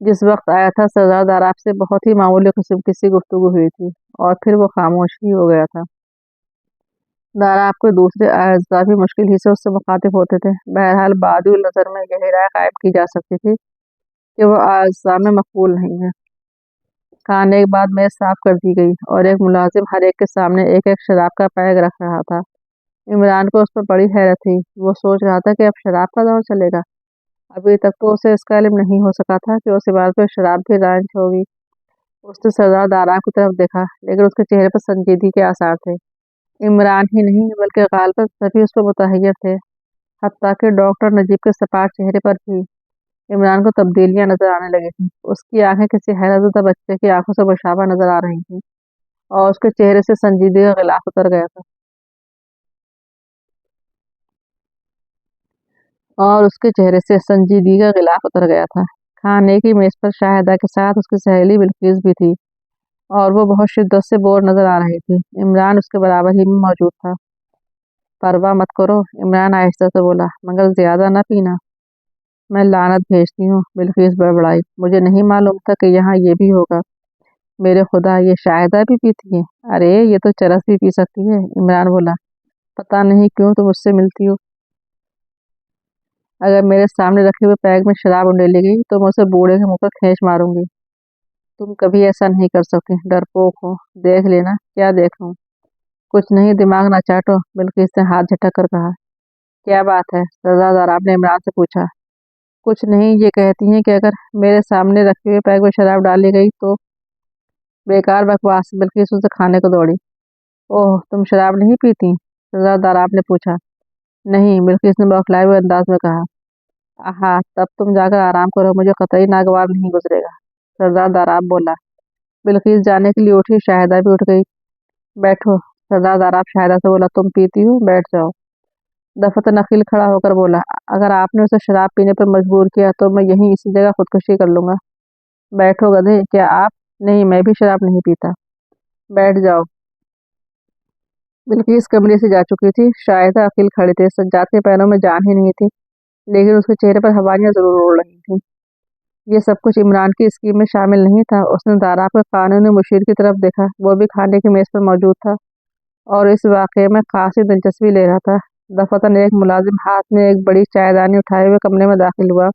जिस वक्त आया था, सरदार दाराब से बहुत ही मामूली किस्म की सी गुफ्तगू हुई थी और फिर वो खामोश ही हो गया था। दाराब के दूसरे अज़्ज़ा भी मुश्किल ही से उससे मुखातिब होते थे। बहरहाल बादिउल नज़र में यही राय कायम की जा सकती थी कि वो अज़्ज़ा में मकबूल नहीं है। खाने के बाद मेज़ साफ कर दी गई और एक मुलाजिम हर एक के सामने एक एक शराब का पैग रख रहा था। इमरान को उस पर बड़ी हैरत थी। वो सोच रहा था कि अब शराब का दौर चलेगा। अभी तक तो उसे इसका इल्म नहीं हो सका था कि उस इबारत में शराब भी राइज होगी। उसने सरदार दाराब की तरफ देखा, लेकिन उसके चेहरे पर संजीदगी के आसार थे। इमरान ही नहीं बल्कि गालिबन सभी उस पर मुतहय्यर थे। हत्ता कि डॉक्टर नजीब के सपाट चेहरे पर भी इमरान को तब्दीलियां नजर आने लगी थी। उसकी आंखें किसी हैरतज़दा बच्चे की आंखों से मुशाबा नजर आ रही थी और उसके चेहरे से संजीदगी का गिलाफ उतर गया था। खाने की मेज पर शाहिदा के साथ उसकी सहेली बिल्किस भी थी और वो बहुत शिद्दत से बोर नजर आ रही थी। इमरान उसके बराबर ही में मौजूद था। परवाह मत करो, इमरान आहिस्ता से बोला, मगर ज्यादा न पीना। मैं लानत भेजती हूँ, बिल्किस बड़बड़ाई। मुझे नहीं मालूम था कि यहाँ ये भी होगा। मेरे खुदा, ये शाहिदा भी पीती है? अरे ये तो चरस भी पी सकती है। इमरान बोला, पता नहीं क्यों तुम मुझसे मिलती हो। अगर मेरे सामने रखे हुए पैग में शराब उंडेली गई तो मैं उसे बूढ़े के मुंह पर खींच मारूंगी। तुम कभी ऐसा नहीं कर सकती, डरपोक हो। देख लेना। क्या देख लूं? कुछ नहीं, दिमाग ना चाटो, बिल्किस ने हाथ झटक कर कहा। क्या बात है? सरदार दाराब ने इमरान से पूछा। कुछ नहीं, ये कहती हैं कि अगर मेरे सामने रखे हुए पैग में शराब डाली गई तो। बेकार बकवास, बिल्किस उसे खाने को दौड़ी। ओह, तुम शराब नहीं पीती? सरदार दाराब ने पूछा। नहीं, बिल्किस ने बौखलाए हुए अंदाज में कहा। आहा, तब तुम जाकर आराम करो, मुझे कतई नागवार नहीं गुजरेगा। सरदार दाराब बोला। बिल्किस जाने के लिए उठी, शाहिदा भी उठ गई। बैठो। सरदार दाराब शाहिदा से बोला, तुम पीती हो, बैठ जाओ। दफतन अकील खड़ा होकर बोला, अगर आपने उसे शराब पीने पर मजबूर किया तो मैं यहीं इसी जगह खुदकुशी कर लूंगा। बैठो गधे। क्या आप? नहीं, मैं भी शराब नहीं पीता। बैठ जाओ। बिल्किस कमरे से जा चुकी थी। शाहिदा अकील खड़े थे। सज्जाद के पैरों में जान ही नहीं थी, लेकिन उसके चेहरे पर हवाइयां जरूर उड़ रही थी। ये सब कुछ इमरान की स्कीम में शामिल नहीं था। उसने दाराब के कानूनी मुशीर की तरफ देखा। वो भी खाने की मेज पर मौजूद था और इस वाक़ये में खासी दिलचस्पी ले रहा था। दफतन एक मुलाजिम हाथ में एक बड़ी चायदानी उठाए हुए कमरे में दाखिल हुआ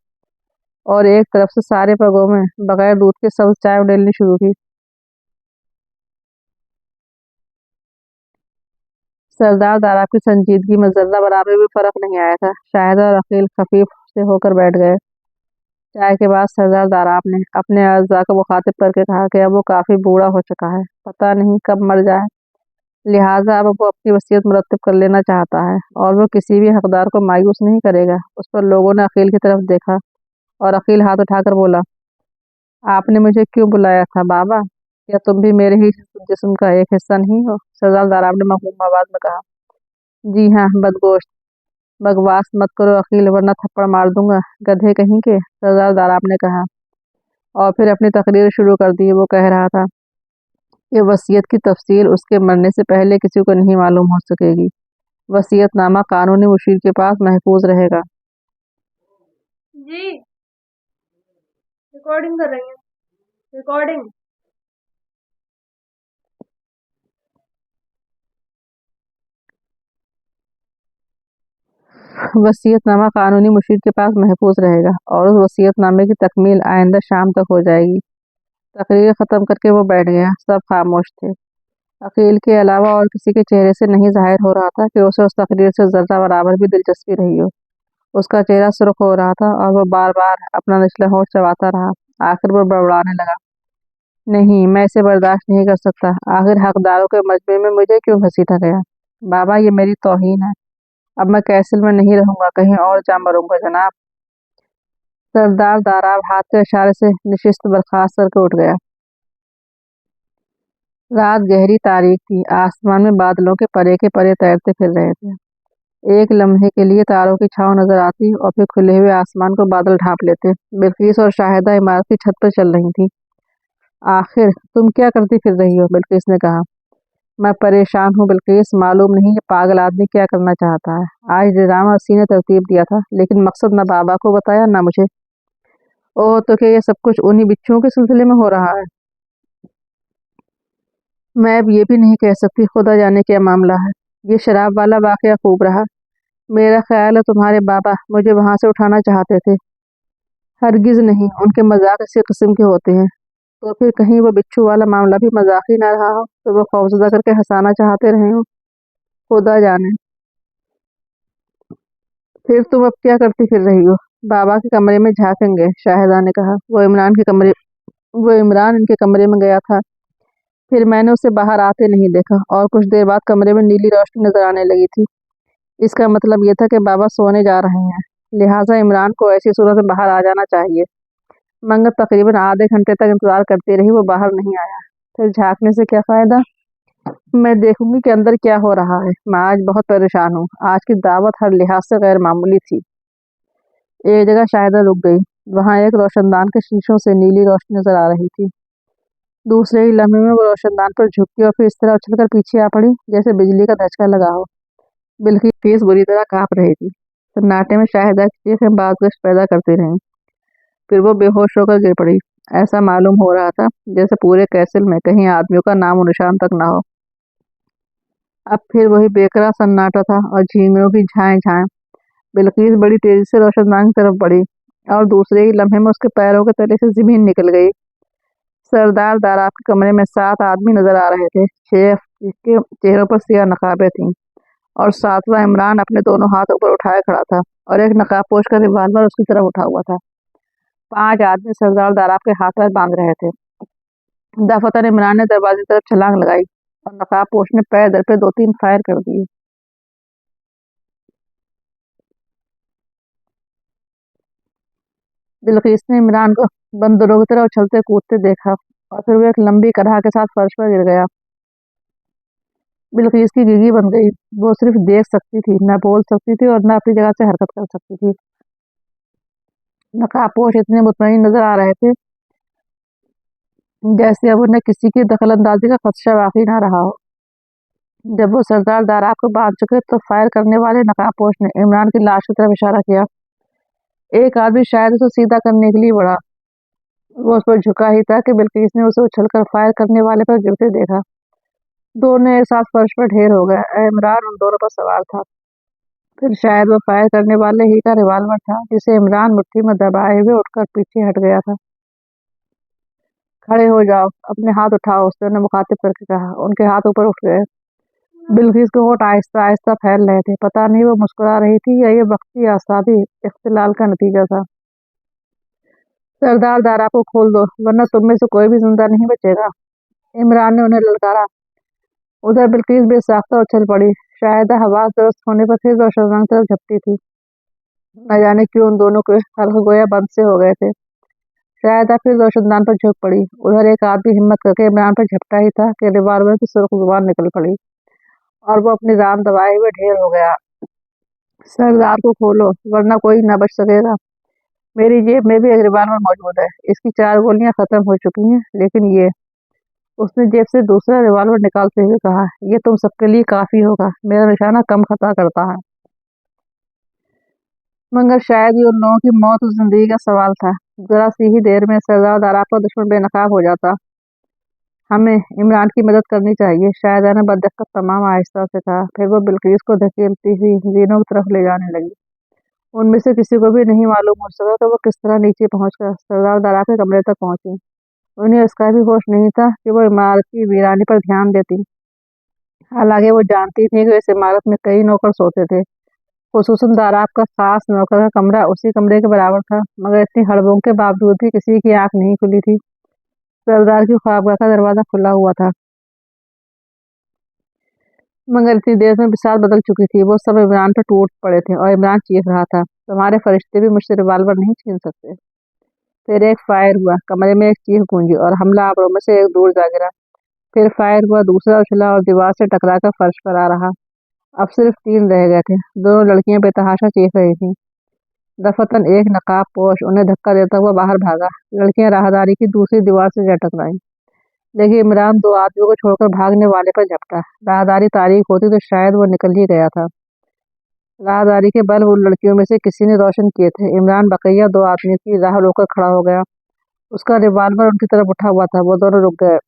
और एक तरफ से सारे पगों में बगैर दूध के सब्ज चाय उड़ेलनी शुरू की। सरदार दाराब की संजीदगी में जर्रा बराबर भी फर्क नहीं आया था। शाहिदा और अकील खफीफ से होकर बैठ गए। चाय के बाद सरदार दाराब ने अपने अज़्ज़ा को मुखातिब करके कहा कि अब वो काफी बूढ़ा हो चुका है, पता नहीं कब मर जाए। लिहाजा अब वो अपनी वसीयत मुरतब कर लेना चाहता है और वो किसी भी हकदार को मायूस नहीं करेगा। उस पर लोगों ने अकील की तरफ देखा और अकील हाथ उठाकर बोला, आपने मुझे क्यों बुलाया था बाबा? क्या तुम भी मेरे ही जिस्म का एक हिस्सा नहीं हो? सरदार दाराब ने महमूम आवाज में कहा। जी हाँ, बदगोश्त। बकवास मत करो अकील, वरना थप्पड़ मार दूंगा, गधे कहीं के। सरदार दाराब ने कहा और फिर अपनी तकरीर शुरू कर दी। वो कह रहा था कि वसीयत की तफसील उसके मरने से पहले किसी को नहीं मालूम हो सकेगी। वसीयतनामा कानूनी मुशीर के पास महफूज रहेगा। जी, रिकॉर्डिंग कर रही हैं। रिकॉर्डिंग। वसीयतनामा कानूनी मुशीर के पास महफूज रहेगा और उस वसीयतनामे की तकमील आइंदा शाम तक हो जाएगी। तकरीर खत्म करके वो बैठ गया। सब खामोश थे। अकील के अलावा और किसी के चेहरे से नहीं जाहिर हो रहा था कि उसे उस तकरीर से जर्रा बराबर भी दिलचस्पी रही हो। उसका चेहरा सुर्ख हो रहा था और वो बार बार अपना निचला होंठ चबाता रहा। आखिर वो बड़बड़ाने लगा, नहीं, मैं इसे बर्दाश्त नहीं कर सकता। आखिर हकदारों के मजमे में मुझे क्यों घसीटा गया? बाबा, ये मेरी तौहीन है। अब मैं कैसल में नहीं रहूंगा, कहीं और जा मरूंगा जनाब। सरदार दाराब हाथ के इशारे से निशिस्त बर्खास्त करके उठ गया। रात गहरी तारीख थी। आसमान में बादलों के परे तैरते फिर रहे थे। एक लम्हे के लिए तारों की छांव नजर आती और फिर खुले हुए आसमान को बादल ढांप लेते। बिल्किस और शाहिदा इमारत की छत पर चल रही थी। आखिर तुम क्या करती फिर रही हो? बिल्किस ने कहा। मैं परेशान हूँ बिल्किस, मालूम नहीं ये पागल आदमी क्या करना चाहता है। आज निजाम अस्सी ने तरतीब दिया था, लेकिन मकसद न बाबा को बताया न मुझे। ओह, तो क्या ये सब कुछ उन्हीं बिच्छुओं के सिलसिले में हो रहा है? मैं अब ये भी नहीं कह सकती, खुदा जाने क्या मामला है। ये शराब वाला वाकया खूब रहा। मेरा ख्याल है तुम्हारे बाबा मुझे वहां से उठाना चाहते थे। हरगिज नहीं, उनके मजाक इसी किस्म के होते हैं। तो फिर कहीं वो बिच्छू वाला मामला भी मजाक ही ना रहा हो, तो वो खौफजदा करके हंसाना चाहते रहे हो। खुदा जाने। फिर तुम अब क्या करती फिर रही हो? बाबा के कमरे में झांकेंगे, शाहिदा ने कहा। वो इमरान इनके कमरे में गया था। फिर मैंने उसे बाहर आते नहीं देखा और कुछ देर बाद कमरे में नीली रोशनी नजर आने लगी थी। इसका मतलब ये था कि बाबा सोने जा रहे हैं, लिहाजा इमरान को ऐसी सूरत में बाहर आ जाना चाहिए। मगर तकरीबन आधे घंटे तक इंतजार करती रही, वो बाहर नहीं आया। फिर झांकने से क्या फायदा? मैं देखूंगी कि अंदर क्या हो रहा है। मैं आज बहुत परेशान हूँ। आज की दावत हर लिहाज से गैर मामूली थी। एक जगह शाहिदा रुक गई। वहां एक रोशनदान के शीशों से नीली रोशनी नजर आ रही थी। दूसरे ही लम्हे में वो रोशनदान पर झुकी और फिर इस तरह उछलकर पीछे आ पड़ी जैसे बिजली का धचका लगा हो। बिल्किस बुरी तरह कांप रही थी। सन्नाटे में शाहिदा की चीखें बाज़गश्त पैदा करती रहीं। फिर वो बेहोश होकर गिर पड़ी। ऐसा मालूम हो रहा था जैसे पूरे कैसल में कहीं आदमियों का नामो निशान तक ना हो। अब फिर वही बेकरार सन्नाटा था और झींगरों की झाएं झाएं। बिल्किस बड़ी तेजी से रोशनदान की तरफ बढ़ी और दूसरे ही लम्हे में उसके पैरों के तले से जमीन निकल गई। सरदार दाराब के कमरे में 7 आदमी नजर आ रहे थे। 6 के चेहरों पर सियाह नकाबें थीं और 7वां इमरान अपने दोनों हाथ ऊपर उठाए खड़ा था और एक नकाबपोश का रिवाल्वर उसकी तरफ उठा हुआ था। 5 आदमी सरदार दाराब के हाथ पैर बांध रहे थे। दफातर इमरान ने दरवाजे की तरफ छलांग लगाई और नकाबपोश ने पैर दर पे 2-3 फायर कर दिए। बिल्किस ने इमरान को बंदरों की तरह उछलते कूदते देखा और फिर वो एक लंबी कड़ाह के साथ फर्श पर गिर गया। बिल्किस की गिगी बन गई। वो सिर्फ देख सकती थी, न बोल सकती थी और न अपनी जगह से हरकत कर सकती थी। नकाबपोश इतने मुतमईन नजर आ रहे थे जैसे अब उन्हें किसी की दखलंदाजी का खदशा बाकी ना रहा हो। जब वो सरदार दाराब को बांध चुके तो फायर करने वाले नकाबपोश ने इमरान की लाश की तरफ इशारा किया। एक आदमी शायद उसे सीधा करने के लिए बढ़ा। वो उस पर झुका ही था कि बिल्किस ने उसे उछलकर फायर करने वाले पर गिरते देखा। दोनों एक साथ फर्श पर ढेर हो गए। इमरान उन दोनों पर सवार था। फिर शायद वो फायर करने वाले ही का रिवाल्वर था जिसे इमरान मुट्ठी में दबाए हुए उठकर पीछे हट गया था। खड़े हो जाओ, अपने हाथ उठाओ, उसने मुखातिब करके कहा। उनके हाथ ऊपर उठ गए। बिल्किस के होंठ आहिस्ता आहिस्ता फैल रहे थे। पता नहीं वो मुस्कुरा रही थी या ये वक्ती आसाबी इख्तिलाल का नतीजा था। सरदार दारा को खोल दो, वरना तुम में से कोई भी जिंदा नहीं बचेगा, इमरान ने उन्हें ललकारा। उधर बिल्किस बेसाख्ता उछल पड़ी। शायद हवास दुरुस्त होने पर फिर रोशनदान की तरफ झपटी थी। न जाने क्यों उन दोनों के हल्क गोया बंद से हो गए थे। शायद फिर रोशनदान पर झुक पड़ी। उधर एक आदमी हिम्मत करके इमरान पर झपटा ही था कि रिवाल्वर की सुर्ख जुबान निकल पड़ी और वो अपनी रान दबाए हुए ढेर हो गया। सरदार को खोलो, वरना कोई न बच सकेगा। मेरी जेब में भी एक रिवाल्वर मौजूद है। इसकी 4 गोलियां खत्म हो चुकी हैं, लेकिन ये, उसने जेब से दूसरा रिवाल्वर निकालते हुए कहा, ये तुम सबके लिए काफी होगा। मेरा निशाना कम खता करता है। मगर शायद ये उन लोगों की मौत और जिंदगी का सवाल था। जरा सी ही देर में सरदार दारा का दुश्मन बेनकाब हो जाता। हमें इमरान की मदद करनी चाहिए, शायद ने बददिक्कत तमाम आहिस्ता से कहा। फिर वो बिल्किस को धकेलती हुई जीनों की तरफ ले जाने लगी। उनमें से किसी को भी नहीं मालूम हो सका कि वो किस तरह नीचे पहुंचकर सरदार दारा के कमरे तक पहुंची। उन्हें इसका भी होश नहीं था कि वो इमारत की वीरानी पर ध्यान देती। हालांकि वो जानती थी कि इस इमारत में कई नौकर सोते थे। खुसूसन दाराब का खास नौकर का कमरा उसी कमरे के बराबर था, मगर इतनी हड़बड़ों के बावजूद भी किसी की आंख नहीं खुली थी। सरदार की ख्वाबगाह का दरवाजा खुला हुआ था, मगर इतनी देर में बिसात बदल चुकी थी। वो सब इमरान पर टूट पड़े थे और इमरान चीख रहा था, तुम्हारे फरिश्ते भी मुझसे रिवाल्वर नहीं छीन सकते। फिर एक फायर हुआ, कमरे में एक चीख गूंजी और हमला आवरों में से एक दूर जा गिरा। फिर फायर हुआ, दूसरा उछला और दीवार से टकराकर फर्श पर आ रहा। अब सिर्फ 3 रह गए थे। दोनों लड़कियां बेतहाशा चीख रही थीं। दफतन एक नकाब पोश उन्हें धक्का देता हुआ बाहर भागा। लड़कियां राहदारी की दूसरी दीवार से जा टकराईं, लेकिन इमरान 2 आदमियों को छोड़कर भागने वाले पर झपटा। राहदारी तारीख होती तो शायद वो निकल ही गया था। राहदारी के बल्ब उन लड़कियों में से किसी ने रोशन किए थे। इमरान बकैया 2 आदमियों की राह रोककर खड़ा हो गया। उसका रिवाल्वर उनकी तरफ उठा हुआ था। वो दोनों रुक गए।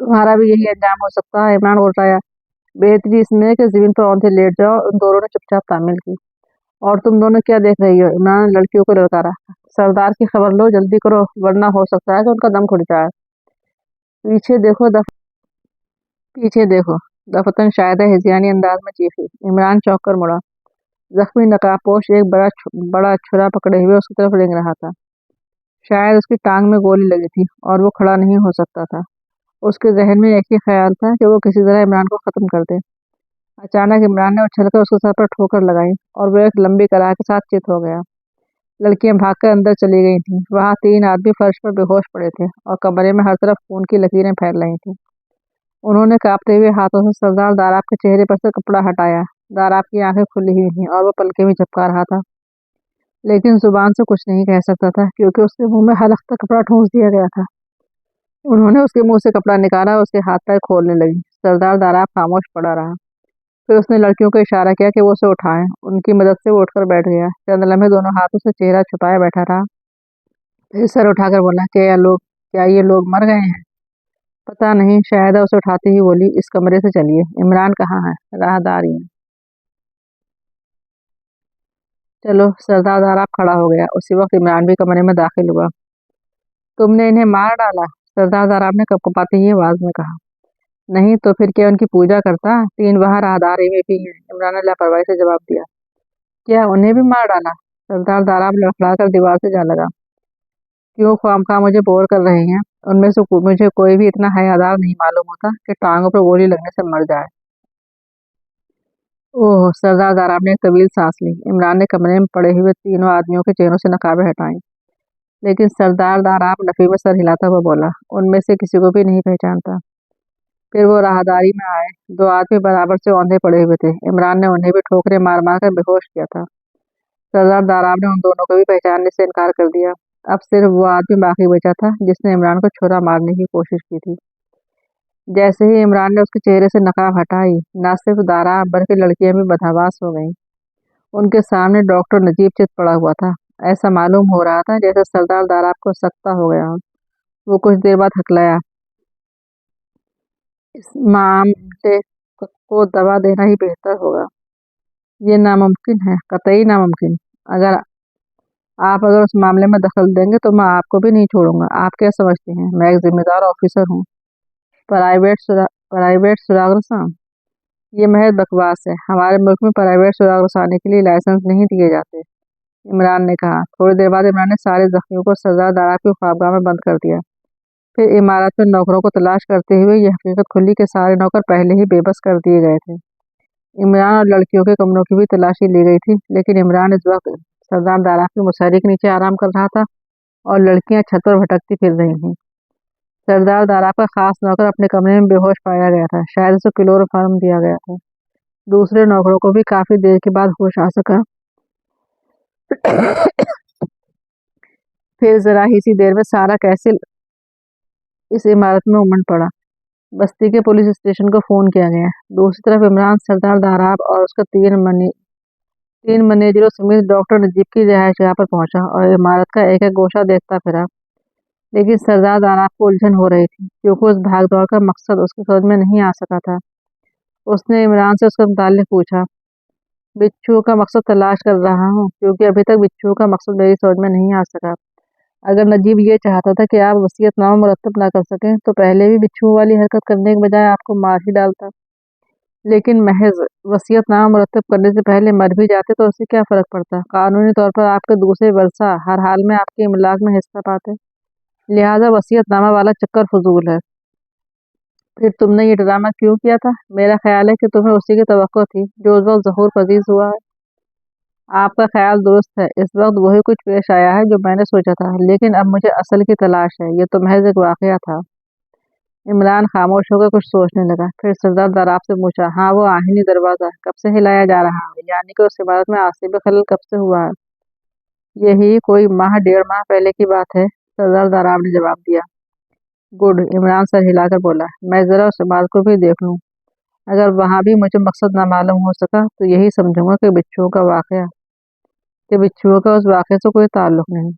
तुम्हारा भी यही अंजाम हो सकता है, इमरान उठाया। बेहतरी इसमें है कि जमीन पर औंधे लेट जाओ। उन दोनों ने चुपचाप तामील की। और तुम दोनों क्या देख रही हो? इमरान ने लड़कियों को ललकारा। सरदार की खबर लो, जल्दी करो, वरना हो सकता है कि उनका दम घुट जाए। पीछे देखो पीछे देखो, दफतन शायद हिजियानी अंदाज में चीखी। इमरान चौंक कर मुड़ा। जख्मी नकाबपोश एक बड़ा छुरा पकड़े हुए उसकी तरफ रेंग रहा था। शायद उसकी टांग में गोली लगी थी और वो खड़ा नहीं हो सकता था। उसके जहन में एक ही ख्याल था कि वो किसी तरह इमरान को खत्म कर दे। अचानक इमरान ने उछलकर उसके सर पर ठोकर लगाई और वो एक लंबी कराह के साथ चित हो गया। लड़कियां भागकर अंदर चली गई थीं। वहां 3 आदमी फर्श पर बेहोश पड़े थे और कमरे में हर तरफ खून की लकीरें फैल रही थीं। उन्होंने कांपते हुए हाथों से सरदार दाराब के चेहरे पर से कपड़ा हटाया। दाराब की आंखें खुली हुई थीं और वो पलकें भी झपका रहा था, लेकिन जुबान से कुछ नहीं कह सकता था क्योंकि उसके मुंह में हलक तक कपड़ा ठूंस दिया गया था। उन्होंने उसके मुंह से कपड़ा निकाला और उसके हाथ पैर खोलने लगी। सरदार दाराब खामोश पड़ा रहा। फिर उसने लड़कियों को इशारा किया कि वो उसे उठाएं। उनकी मदद से वो उठकर बैठ गया। चंद लम्हे दोनों हाथों से चेहरा छुपाए बैठा रहा। फिर सर उठाकर बोला, क्या ये लोग मर गए हैं? पता नहीं, शायद उसे उठाते ही बोली, इस कमरे से चलिए। इमरान कहाँ है? राहदारी में। चलो। सरदार दाराब खड़ा हो गया। उसी वक्त इमरान भी कमरे में दाखिल हुआ। तुमने इन्हें मार डाला? सरदार दाराब ने कपकपाती ही आवाज में कहा। नहीं तो फिर क्या उनकी पूजा करता? 3 वहां राहदारी में भी हैं, इमरान ने लापरवाही से जवाब दिया। क्या उन्हें भी मार डाला? सरदार दाराब लड़खड़ाकर दीवार से जा लगा। क्यों ख्वामखा मुझे बोर कर रहे हैं? उनमें से मुझे कोई भी इतना हयादार नहीं मालूम होता कि टांगों पर गोली लगने से मर जाए। ओह! सरदार दाराब ने एक तवील सांस ली। इमरान ने कमरे में पड़े हुए तीनों आदमियों के चेहरों से नकाबें हटाई, लेकिन सरदार दाराब नफी में सर हिलाता हुआ बोला, उनमें से किसी को भी नहीं पहचानता। फिर वो राहदारी में आए। 2 आदमी बराबर से औंधे पड़े हुए थे। इमरान ने उन्हें भी ठोकरें मार मार कर बेहोश किया था। सरदार दाराब ने उन दोनों को भी पहचानने से इनकार कर दिया। अब सिर्फ वो आदमी बाकी बचा था जिसने इमरान को छुरा मारने की कोशिश की थी। जैसे ही इमरान ने उसके चेहरे से नकाब हटाई, न सिर्फ दाराब बल्कि लड़कियां भी बदहवास हो गईं। उनके सामने डॉक्टर नजीब चित पड़ा हुआ था। ऐसा मालूम हो रहा था जैसे सरदार दाराब को सख्ता हो गया हो। वो कुछ देर बाद हकलाया, इस मामले को दबा देना ही बेहतर होगा। ये नामुमकिन है, कतई नामुमकिन। अगर अगर उस मामले में दखल देंगे तो मैं आपको भी नहीं छोड़ूंगा। आप क्या समझते हैं, मैं एक जिम्मेदार ऑफिसर हूँ? प्राइवेट सुराग रसां? ये महज बकवास है। हमारे मुल्क में प्राइवेट सुराग रसाने के लिए लाइसेंस नहीं दिए जाते, इमरान ने कहा। थोड़ी देर बाद इमरान ने सारे जख्मियों को सरदार दाराब की ख्वाबगाह में बंद कर दिया। फिर इमारत में नौकरों को तलाश करते हुए यह हकीकत खुली कि सारे नौकर पहले ही बेबस कर दिए गए थे। इमरान और लड़कियों के कमरों की भी तलाशी ली गई थी, लेकिन इमरान इस वक्त सरदार दाराब की मुसहरी के नीचे आराम कर रहा था और लड़कियां छत पर भटकती फिर रही थीं। सरदार दाराब का खास नौकर अपने कमरे में बेहोश पाया गया था। शायद उसे क्लोरोफार्म दिया गया था। दूसरे नौकरों को भी काफी देर के बाद होश आ सका। फिर जरा ही सी देर में सारा कैसिल इस इमारत में उमड़ पड़ा। बस्ती के पुलिस स्टेशन को फोन किया गया। दूसरी तरफ इमरान सरदार दाराब और उसका 3 मैनेजरों समेत डॉक्टर नजीब की रिहायशगाह पर पहुंचा और इमारत का एक एक गोशा देखता फिरा। लेकिन सरदार दाराब को उलझन हो रही थी क्योंकि उस भागदौड़ का मकसद उसके समझ में नहीं आ सका था। उसने इमरान से उसके मुताल्लिक पूछा। बिच्छू का मकसद तलाश कर रहा हूँ क्योंकि अभी तक बिच्छू का मकसद मेरी समझ में नहीं आ सका। अगर नजीब ये चाहता था कि आप वसीयतनामा मुरतब ना कर सकें तो पहले भी बिच्छू वाली हरकत करने के बजाय आपको मार ही डालता। लेकिन महज वसीयतनामा मुरत्तब करने से पहले मर भी जाते तो उससे क्या फर्क पड़ता। कानूनी तौर पर आपके दूसरे वर्षा हर हाल में आपके इमलाक में हिस्सा पाते, लिहाजा वसीयतनामा वाला चक्कर फजूल है। फिर तुमने ये ड्रामा क्यों किया था? मेरा ख्याल है कि तुम्हें उसी की तवक्को थी जो उस वक्त ज़हूर पजीज हुआ है। आपका ख्याल दुरुस्त है, इस वक्त वही कुछ पेश आया है जो मैंने सोचा था, लेकिन अब मुझे असल की तलाश है। ये तो महज एक वाकया था। इमरान खामोश होकर कुछ सोचने लगा, फिर सरदार दाराब से पूछा, हाँ वो आहिनी दरवाज़ा कब से हिलाया जा रहा है, यानी कि उस इमारत में आसिफ खलल कब से हुआ है? यही कोई माह 1.5 माह पहले की बात है, सरदार दाराब ने जवाब दिया। गुड, इमरान सर हिलाकर बोला, मैं ज़रा उस इमारत को भी देख लूँ। अगर वहाँ भी मुझे मकसद ना मालूम हो सका तो यही समझूंगा कि बिच्छुओं का उस वाक़ये से कोई ताल्लुक नहीं।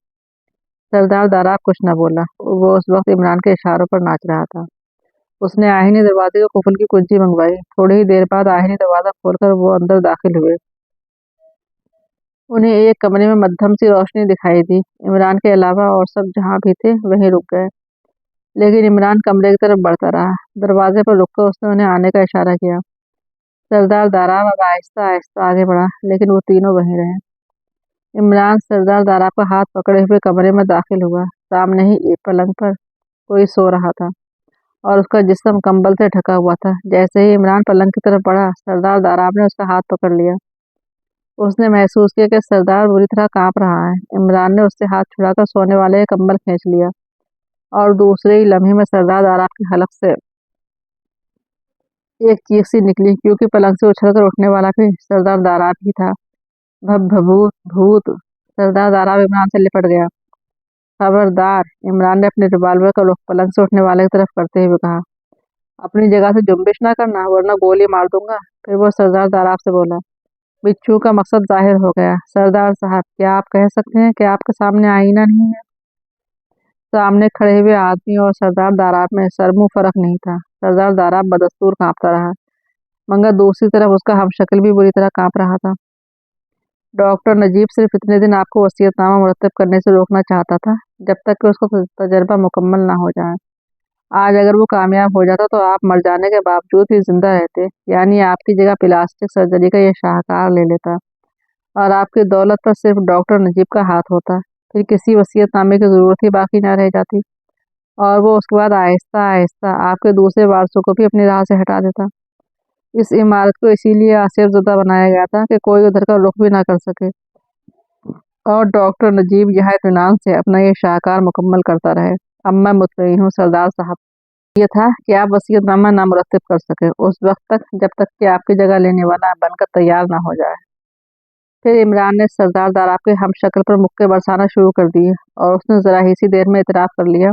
सरदार दाराब कुछ न बोला, वो उस वक्त इमरान के इशारों पर नाच रहा था। उसने आहिनी दरवाजे को कुफल की कुंजी मंगवाई। थोड़ी ही देर बाद आहिनी दरवाज़ा खोलकर वो अंदर दाखिल हुए। उन्हें एक कमरे में मध्यम सी रोशनी दिखाई दी। इमरान के अलावा और सब जहाँ भी थे वहीं रुक गए, लेकिन इमरान कमरे की तरफ बढ़ता रहा। दरवाजे पर रुककर उसने उन्हें आने का इशारा किया। सरदार दाराब अब आहिस्ता आहिस्ता आगे बढ़ा, लेकिन वो तीनों वहीं रहे। इमरान सरदार दाराब का हाथ पकड़े हुए कमरे में दाखिल हुआ। सामने ही एक पलंग पर कोई सो रहा था और उसका जिस्म कंबल से ढका हुआ था। जैसे ही इमरान पलंग की तरफ बढ़ा, सरदार दाराब ने उसका हाथ पकड़ लिया। उसने महसूस किया कि सरदार बुरी तरह कांप रहा है। इमरान ने उससे हाथ छुड़ाकर सोने वाले का कंबल खींच लिया और दूसरे ही लम्हे में सरदार दाराब के हलक से एक चीख सी निकली, क्योंकि पलंग से उछलकर उठने वाला भी सरदार दाराब ही था। भूत भूत! सरदार दाराब इमरान से लिपट गया। खबरदार! इमरान ने अपने रिवाल्वर का रुख पलंग से उठने वाले की तरफ करते हुए कहा। अपनी जगह से जुम्बिश ना करना, वरना गोली मार दूंगा। फिर वो सरदार दाराब से बोला। बिच्छू का मकसद जाहिर हो गया। सरदार साहब, क्या आप कह सकते हैं कि आपके सामने आईना नहीं है? सामने खड़े हुए आदमी और सरदार दाराब में सरमू फर्क नहीं था। सरदार दाराब बदस्तूर कांपता रहा, मगर दूसरी तरफ उसका हमशक्ल भी बुरी तरह कांप रहा था। डॉक्टर नजीब सिर्फ इतने दिन आपको वसीयतनामा मुरत्तब करने से रोकना चाहता था, जब तक कि उसका तजर्बा मुकम्मल ना हो जाए। आज अगर वो कामयाब हो जाता तो आप मर जाने के बावजूद भी जिंदा रहते, यानी आपकी जगह प्लास्टिक सर्जरी का यह शाहकार ले लेता और आपकी दौलत पर सिर्फ डॉक्टर नजीब का हाथ होता। फिर किसी वसीयतनामे की ज़रूरत ही बाकी ना रह जाती और वो उसके बाद आहिस्ता आहिस्ता आपके दूसरे वारसों को भी अपनी राह से हटा देता। इस इमारत को इसीलिए आसिफ बनाया गया था कि कोई उधर का रुख भी ना कर सके और डॉक्टर नजीब यहाँ इत्मीनान से अपना ये शाहकार मुकम्मल करता रहे। अब मैं मुतमईन हूँ सरदार साहब। ये था कि आप वसीयतनामा नामुरत्तब कर सके उस वक्त तक, जब तक कि आपकी जगह लेने वाला बनकर तैयार ना हो जाए। फिर इमरान ने सरदार दाराब के हमशक्ल पर मुक्के बरसाना शुरू कर दिए और उसने ज़रा ही सी देर में इतराफ़ कर लिया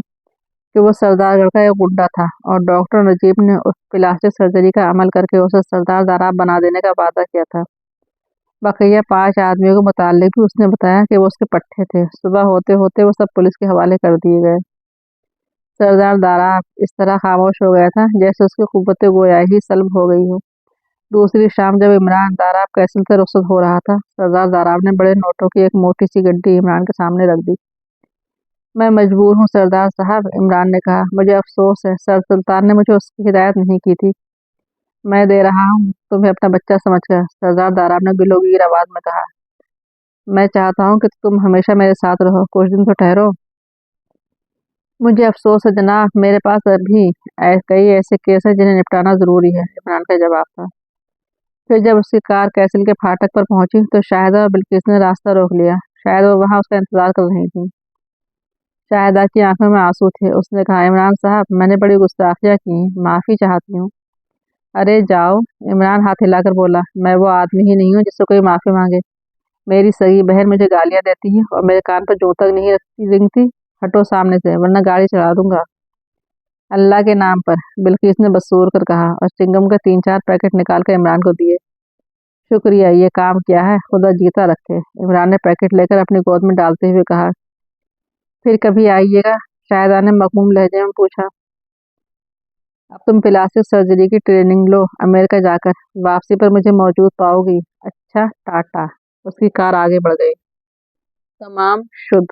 कि वो सरदारगढ़ का एक गुंडा था और डॉक्टर नजीब ने उस प्लास्टिक सर्जरी का अमल करके उसे सरदार दाराब बना देने का वादा किया था। बकिया 5 आदमियों के मुताल्लिक भी उसने बताया कि वो उसके पट्टे थे। सुबह होते होते वो सब पुलिस के हवाले कर दिए गए। सरदार दाराब इस तरह खामोश हो गया था जैसे उसकी कुव्वत गोयाही सल्ब हो गई हो। दूसरी शाम जब इमरान दाराब कैसल से रुखसत हो रहा था, सरदार दाराब ने बड़े नोटों की एक मोटी सी गड्डी इमरान के सामने रख दी। मैं मजबूर हूँ सरदार साहब, इमरान ने कहा। मुझे अफसोस है, सर सुल्तान ने मुझे उसकी हिदायत नहीं की थी। मैं दे रहा हूँ तुम्हें अपना बच्चा समझकर, सरदार दाराब ने गिलोगीर आवाज में कहा। मैं चाहता हूँ कि तुम हमेशा मेरे साथ रहो, कुछ दिन तो ठहरो। मुझे अफसोस है जनाब, मेरे पास अभी कई ऐसे केस हैं जिन्हें निपटाना जरूरी है, इमरान का जवाब था। फिर जब उसकी कार कैसल के फाटक पर पहुंची तो शाहिदा और बिल्किस ने रास्ता रोक लिया। शायद वो वहां उसका इंतजार कर रही थी। शाहिदा की आंखों में आंसू थे। उसने कहा, इमरान साहब, मैंने बड़ी गुस्ताखियां की, माफ़ी चाहती हूँ। अरे जाओ, इमरान हाथ हिलाकर बोला। मैं वो आदमी ही नहीं हूँ जिससे कोई माफ़ी मांगे। मेरी सगी बहन मुझे गालियां देती है और मेरे कान पर जूं तक नहीं रेंगती। हटो सामने से, वरना गाड़ी चढ़ा दूंगा। अल्लाह के नाम पर, बिल्किस ने बसूर कर कहा और चिंगम के 3-4 पैकेट निकाल कर इमरान को दिए। शुक्रिया, ये काम किया है, खुदा जीता रखे, इमरान ने पैकेट लेकर अपनी गोद में डालते हुए कहा। फिर कभी आइएगा, शाहिदा ने मखमूम लहजे में पूछा। अब तुम प्लास्टिक सर्जरी की ट्रेनिंग लो, अमेरिका जाकर वापसी पर मुझे मौजूद पाओगी। अच्छा, टाटा। उसकी कार आगे बढ़ गई। तमाम शुभ।